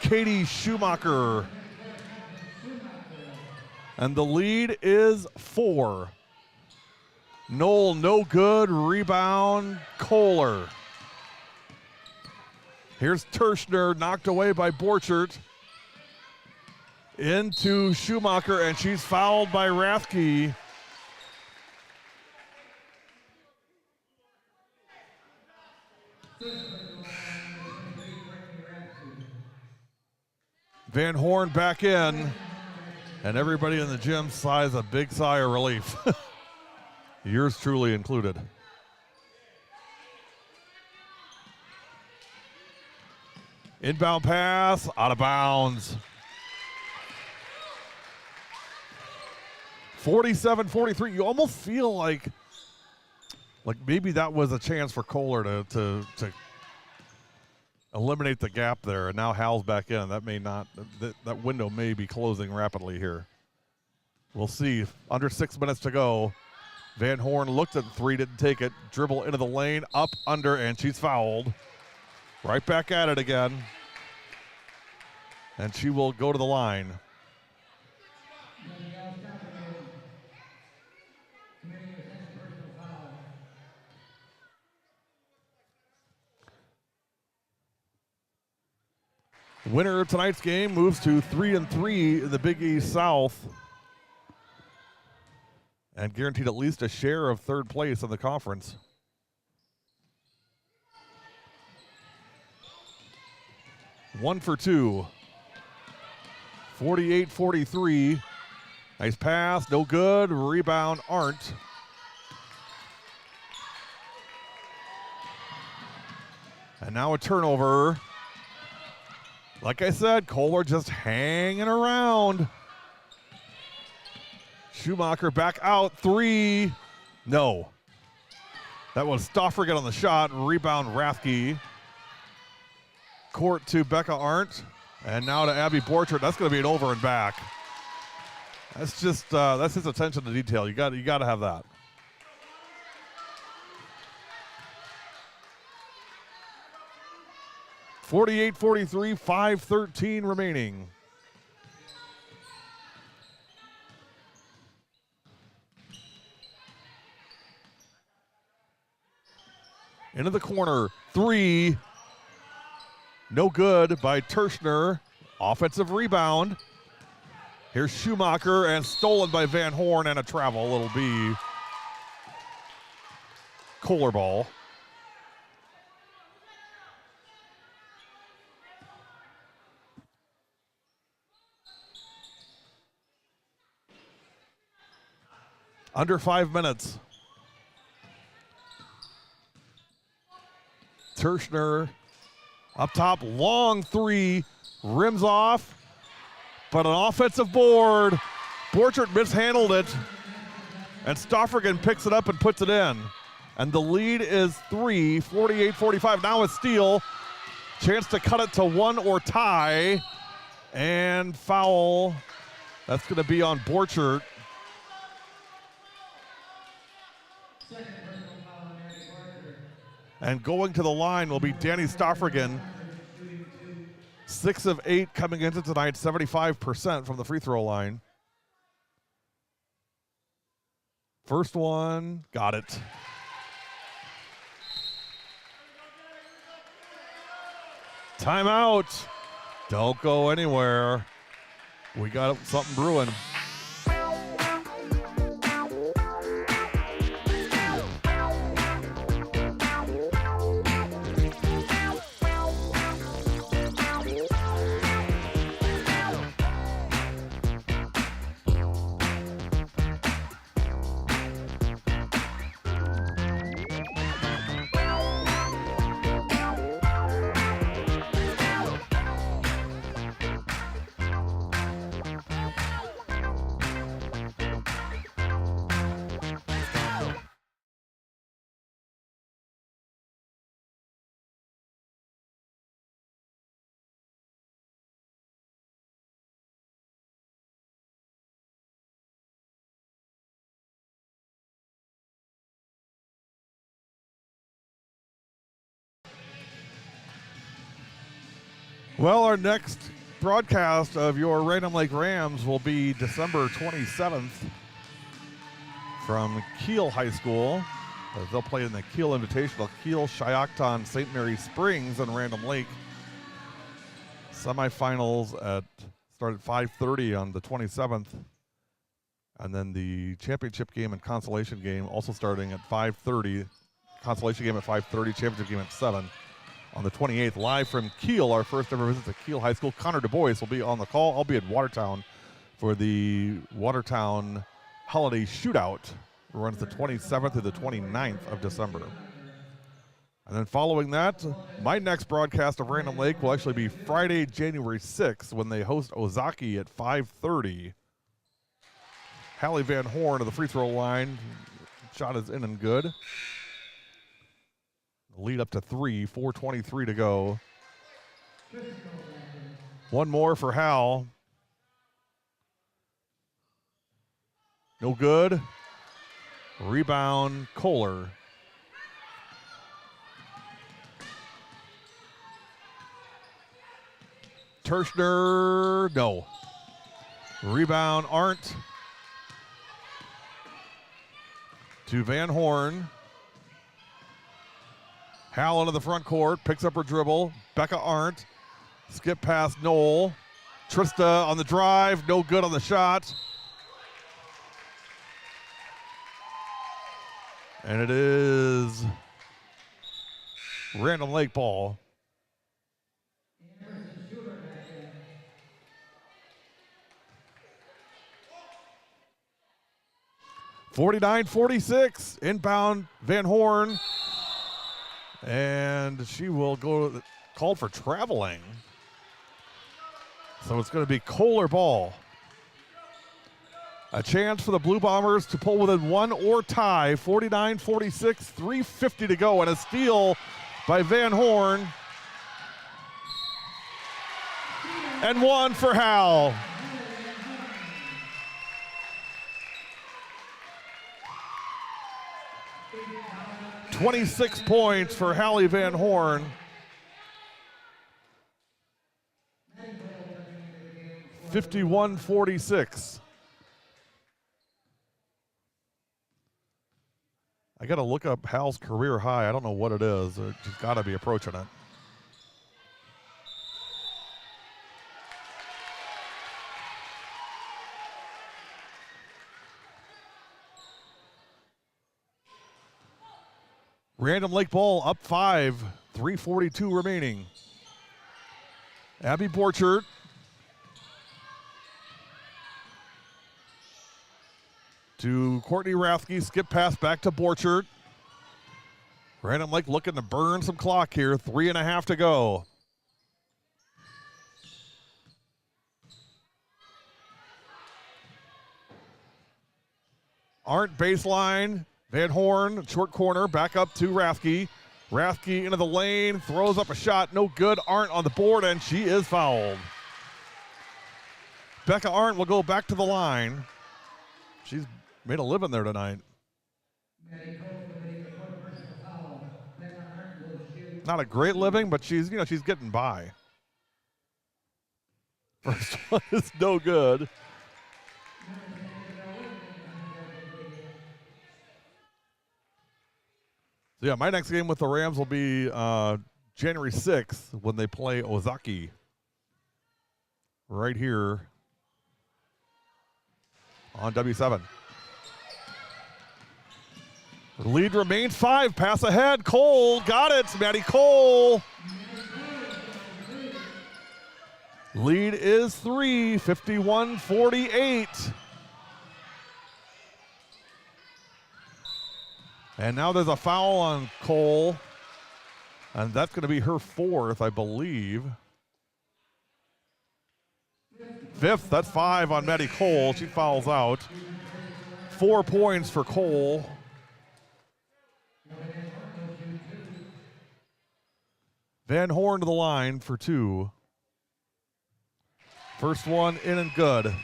Katie Schumacher. And the lead is 4. Knoll, no good. Rebound, Kohler. Here's Terschner, knocked away by Borchert. Into Schumacher, and she's fouled by Rathke. Van Horn back in, and everybody in the gym sighs a big sigh of relief. Yours truly included. Inbound pass, out of bounds. 47-43. You almost feel like maybe that was a chance for Kohler to eliminate the gap there, and now Hal's back in. That may not, that window may be closing rapidly here. We'll see. Under 6 minutes to go. Van Horn looked at the 3, didn't take it. Dribble into the lane, up, under, and she's fouled. Right back at it again. And she will go to the line. Winner of tonight's game moves to 3-3 in the Big East South and guaranteed at least a share of third place in the conference. 1 for 2. 48-43. Nice pass, no good. Rebound, Arndt. And now a turnover. Like I said, Kohler just hanging around. Schumacher back out, 3. No. That was Stoffergen on the shot. Rebound, Rathke. Court to Becca Arndt. And now to Abby Borchert. That's going to be an over and back. That's just that's his attention to detail. You got to have that. (48-43), 5:13 remaining. Into the corner, 3. No good by Terschner. Offensive rebound. Here's Schumacher, and stolen by Van Horn, and a travel. It'll be Kohler ball. Under 5 minutes. Terschner up top, long 3, rims off, but an offensive board. Borchert mishandled it, and Stoffergen picks it up and puts it in. And the lead is 3, 48-45. Now a steal. Chance to cut it to 1 or tie. And foul. That's going to be on Borchert. And going to the line will be Danny Stoffergen. 6 of 8 coming into tonight, 75% from the free throw line. First one, got it. Timeout. Don't go anywhere. We got something brewing. Well, our next broadcast of your Random Lake Rams will be December 27th from Kiel High School. They'll play in the Kiel Invitational, Kiel, Shiocton, St. Mary Springs, and Random Lake. Semifinals start at 5:30 on the 27th. And then the championship game and consolation game also starting at 5:30. Consolation game at 5:30, championship game at 7. On the 28th, live from Kiel, our first ever visit to Kiel High School. Connor Du Bois will be on the call. I'll be at Watertown for the Watertown Holiday Shootout. It runs the 27th to the 29th of December. And then following that, my next broadcast of Random Lake will actually be Friday, January 6th, when they host Ozaki at 5:30. Hallie Van Horn of the free throw line. Shot is in and good. Lead up to 3, 4:23 to go. One more for Hal. No good. Rebound, Kohler. Terschner, no. Rebound, Arndt. To Van Horn. Hal into the front court, picks up her dribble. Becca Arndt, skip past Knoll. Trista on the drive, no good on the shot. And it is Random Lake ball. 49-46. Inbound Van Horn. And she will go called for traveling. So it's going to be Kohler ball. A chance for the Blue Bombers to pull within one or tie. 49-46, 3:50 to go, and a steal by Van Horn. And one for Hal. $26 points for Hallie Van Horn. 51-46. I got to look up Hal's career high. I don't know what it is. She's got to be approaching it. Random Lake ball up 5, 3:42 remaining. Abby Borchert. To Courtney Rathke, skip pass back to Borchert. Random Lake looking to burn some clock here, 3.5 to go. Arndt baseline. Van Horn, short corner, back up to Rathke. Rathke into the lane, throws up a shot, no good. Arndt on the board, and she is fouled. Becca Arndt will go back to the line. She's made a living there tonight. Not a great living, but she's getting by. First one is no good. So yeah, my next game with the Rams will be January 6th when they play Ozaki. Right here on W7. The lead remains 5. Pass ahead. Cole got it. Maddie Cole. Lead is 3. 51-48. And now there's a foul on Cole. And that's going to be her 4th, I believe. 5th, that's 5 on Maddie Cole. She fouls out. 4 points for Cole. Van Horn to the line for 2. First one in and good.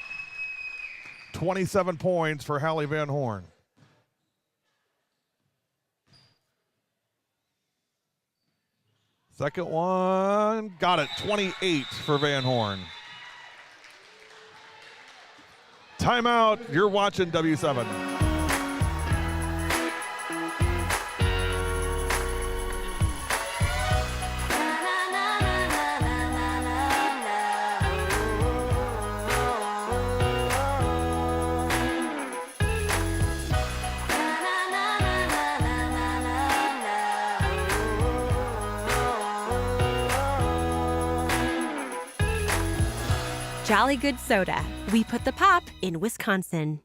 27 points for Hallie Van Horn. Second one, got it, 28 for Van Horn. Timeout, you're watching W7. Jolly Good Soda. We put the pop in Wisconsin.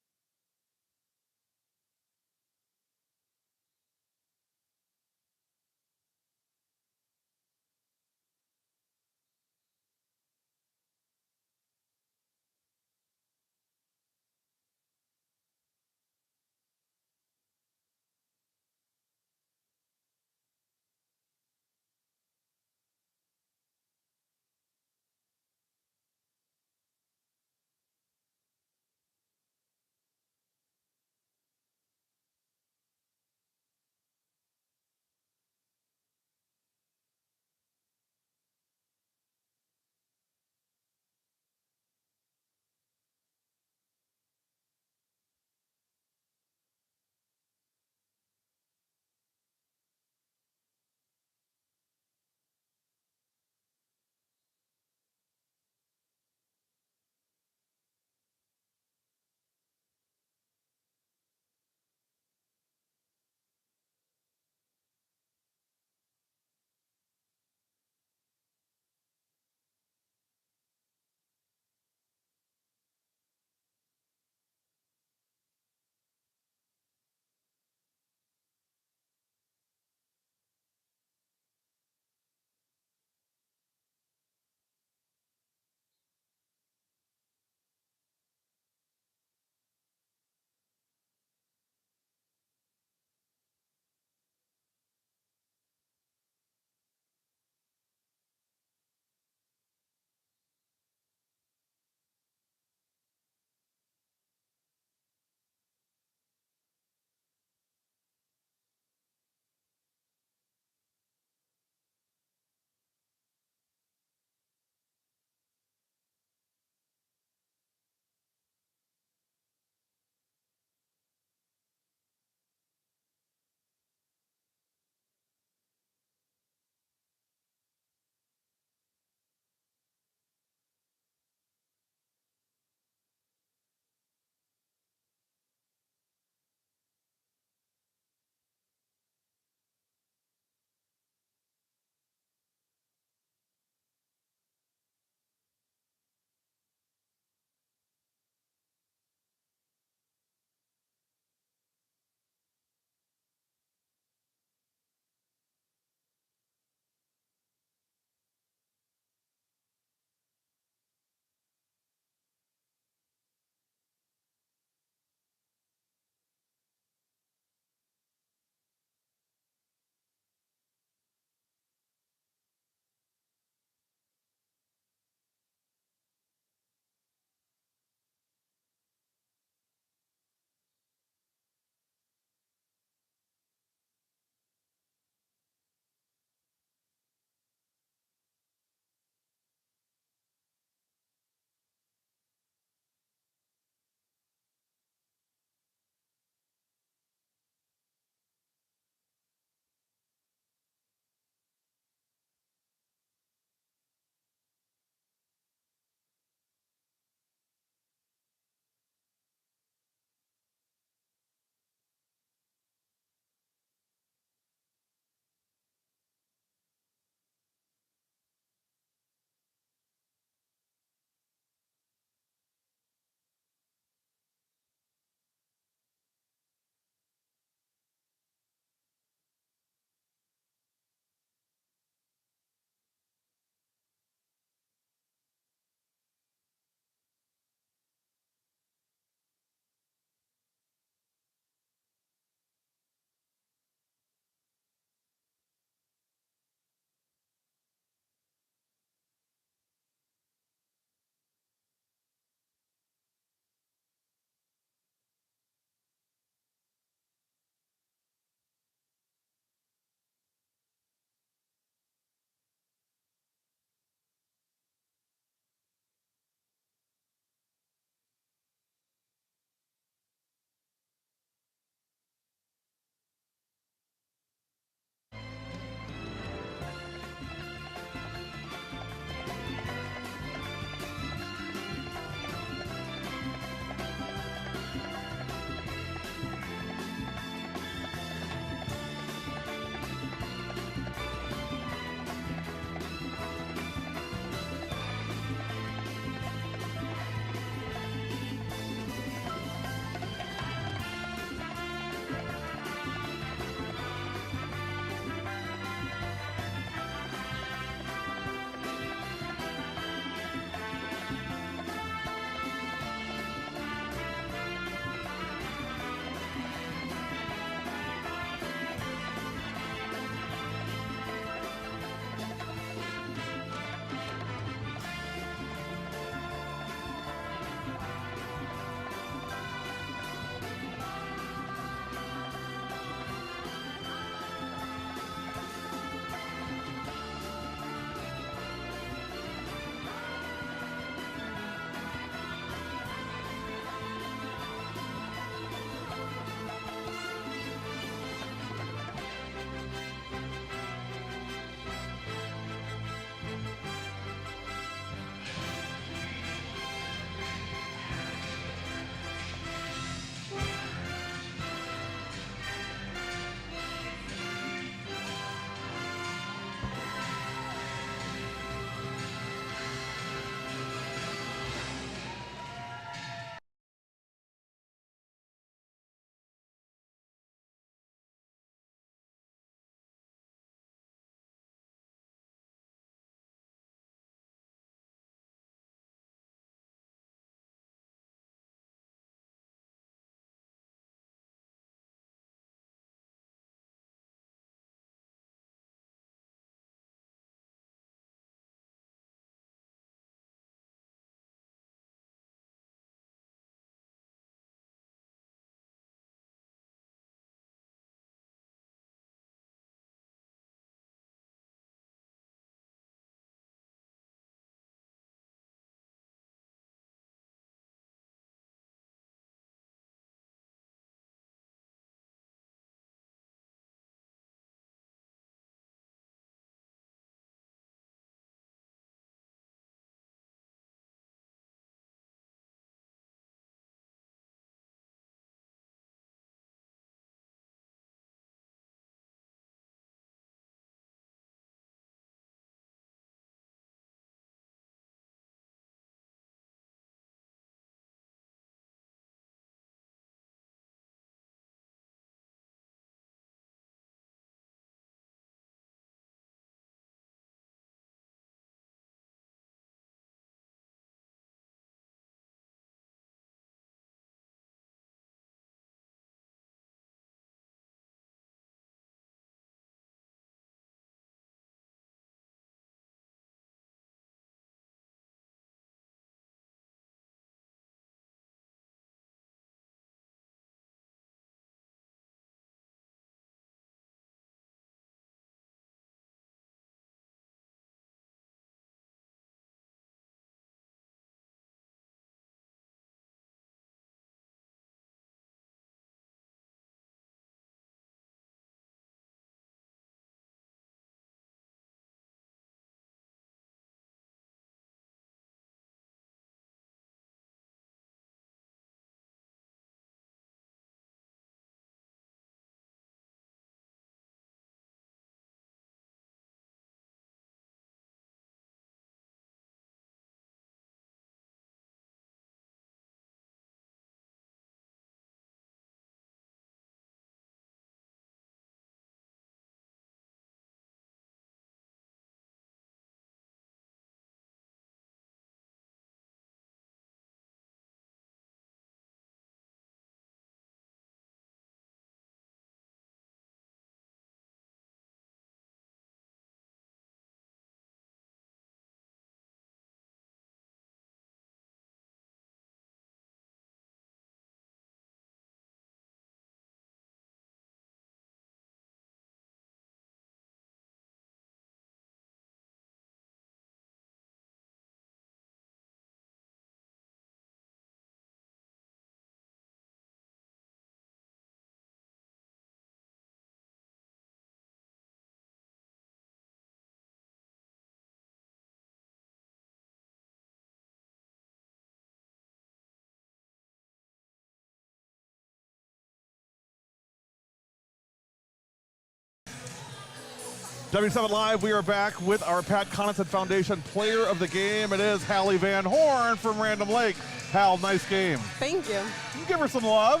W7 Live, we are back with our Pat Connaughton Foundation Player of the Game. It is Hallie Van Horn from Random Lake. Hal, nice game. Thank you. You give her some love.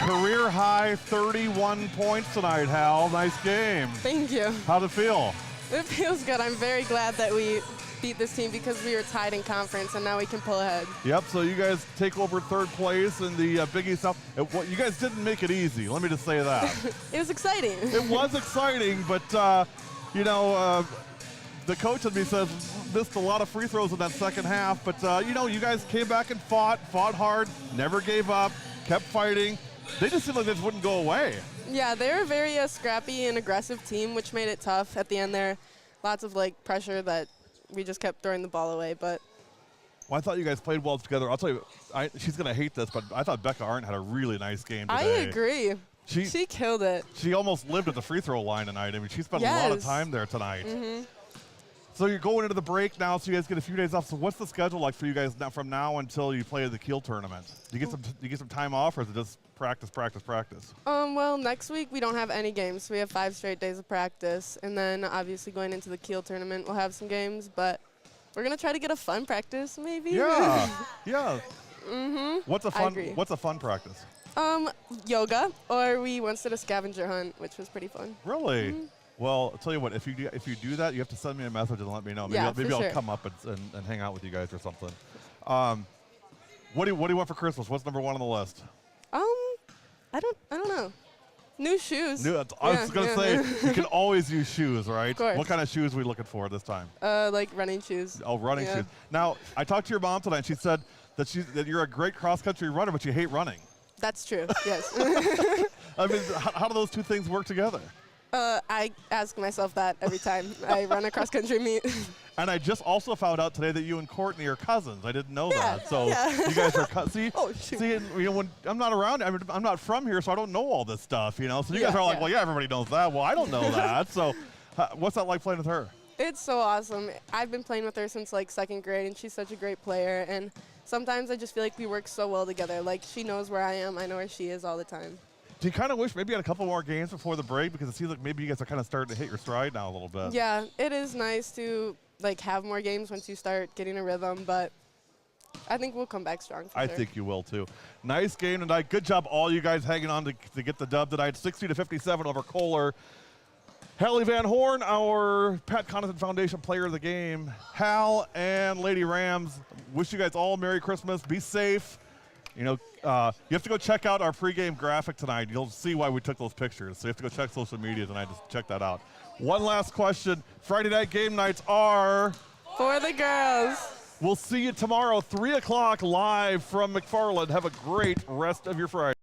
Career high 31 points tonight, Hal. Nice game. Thank you. How'd it feel? It feels good. I'm very glad that we beat this team because we were tied in conference and now we can pull ahead. Yep, so you guys take over third place in the Big East South. You guys didn't make it easy, let me just say that. It was exciting. It was exciting, but you know, the coach of me says missed a lot of free throws in that second half, but you know, you guys came back and fought hard, never gave up, kept fighting. They just seemed like they just wouldn't go away. Yeah, they were a very scrappy and aggressive team, which made it tough at the end there. Lots of like pressure that we just kept throwing the ball away, but. Well, I thought you guys played well together. I'll tell you, she's going to hate this, but I thought Becca Arndt had a really nice game today. I agree. She killed it. She almost lived at the free throw line tonight. I mean, she spent a lot of time there tonight. Mm-hmm. So you're going into the break now, so you guys get a few days off. So what's the schedule like for you guys now, from now until you play the Kiel tournament? Do you get some time off, or is it just practice? Well, next week we don't have any games. We have 5 straight days of practice, and then obviously going into the Kiel tournament, we'll have some games, but we're gonna try to get a fun practice, maybe. Yeah, yeah. Mm-hmm. What's a fun practice? Yoga, or we once did a scavenger hunt, which was pretty fun. Really? Mm-hmm. Well, I'll tell you what, if you do that, you have to send me a message and let me know. Maybe I'll come up and hang out with you guys or something. What do you want for Christmas? What's number 1 on the list? I don't know. New shoes. I was going to say, you can always use shoes, right? Of course. What kind of shoes are we looking for this time? Like running shoes. Oh, running shoes. Now, I talked to your mom tonight, and she said that you're a great cross-country runner, but you hate running. That's true, yes. I mean, how do those two things work together? I ask myself that every time I run a cross-country meet. And I just also found out today that you and Courtney are cousins. I didn't know that. So you guys are cousins. See, you know, when I'm not around, I'm not from here, so I don't know all this stuff, you know. So you guys are like, well, yeah, everybody knows that. Well, I don't know that. So what's that like playing with her? It's so awesome. I've been playing with her since like 2nd grade, and she's such a great player. And sometimes I just feel like we work so well together. Like, she knows where I am. I know where she is all the time. Do you kind of wish maybe you had a couple more games before the break, because it seems like maybe you guys are kind of starting to hit your stride now a little bit? Yeah, it is nice to like have more games once you start getting a rhythm, but I think we'll come back strong. I think you will too. Nice game tonight. Good job, all you guys hanging on to get the dub tonight. 60-57 over Kohler. Hallie Van Horn, our Pat Connaughton Foundation Player of the Game. Hal and Lady Rams, wish you guys all Merry Christmas. Be safe. You know, you have to go check out our pregame graphic tonight. You'll see why we took those pictures. So you have to go check social media tonight. Just check that out. One last question. Friday night game nights are? For the girls. We'll see you tomorrow, 3 o'clock live from McFarland. Have a great rest of your Friday.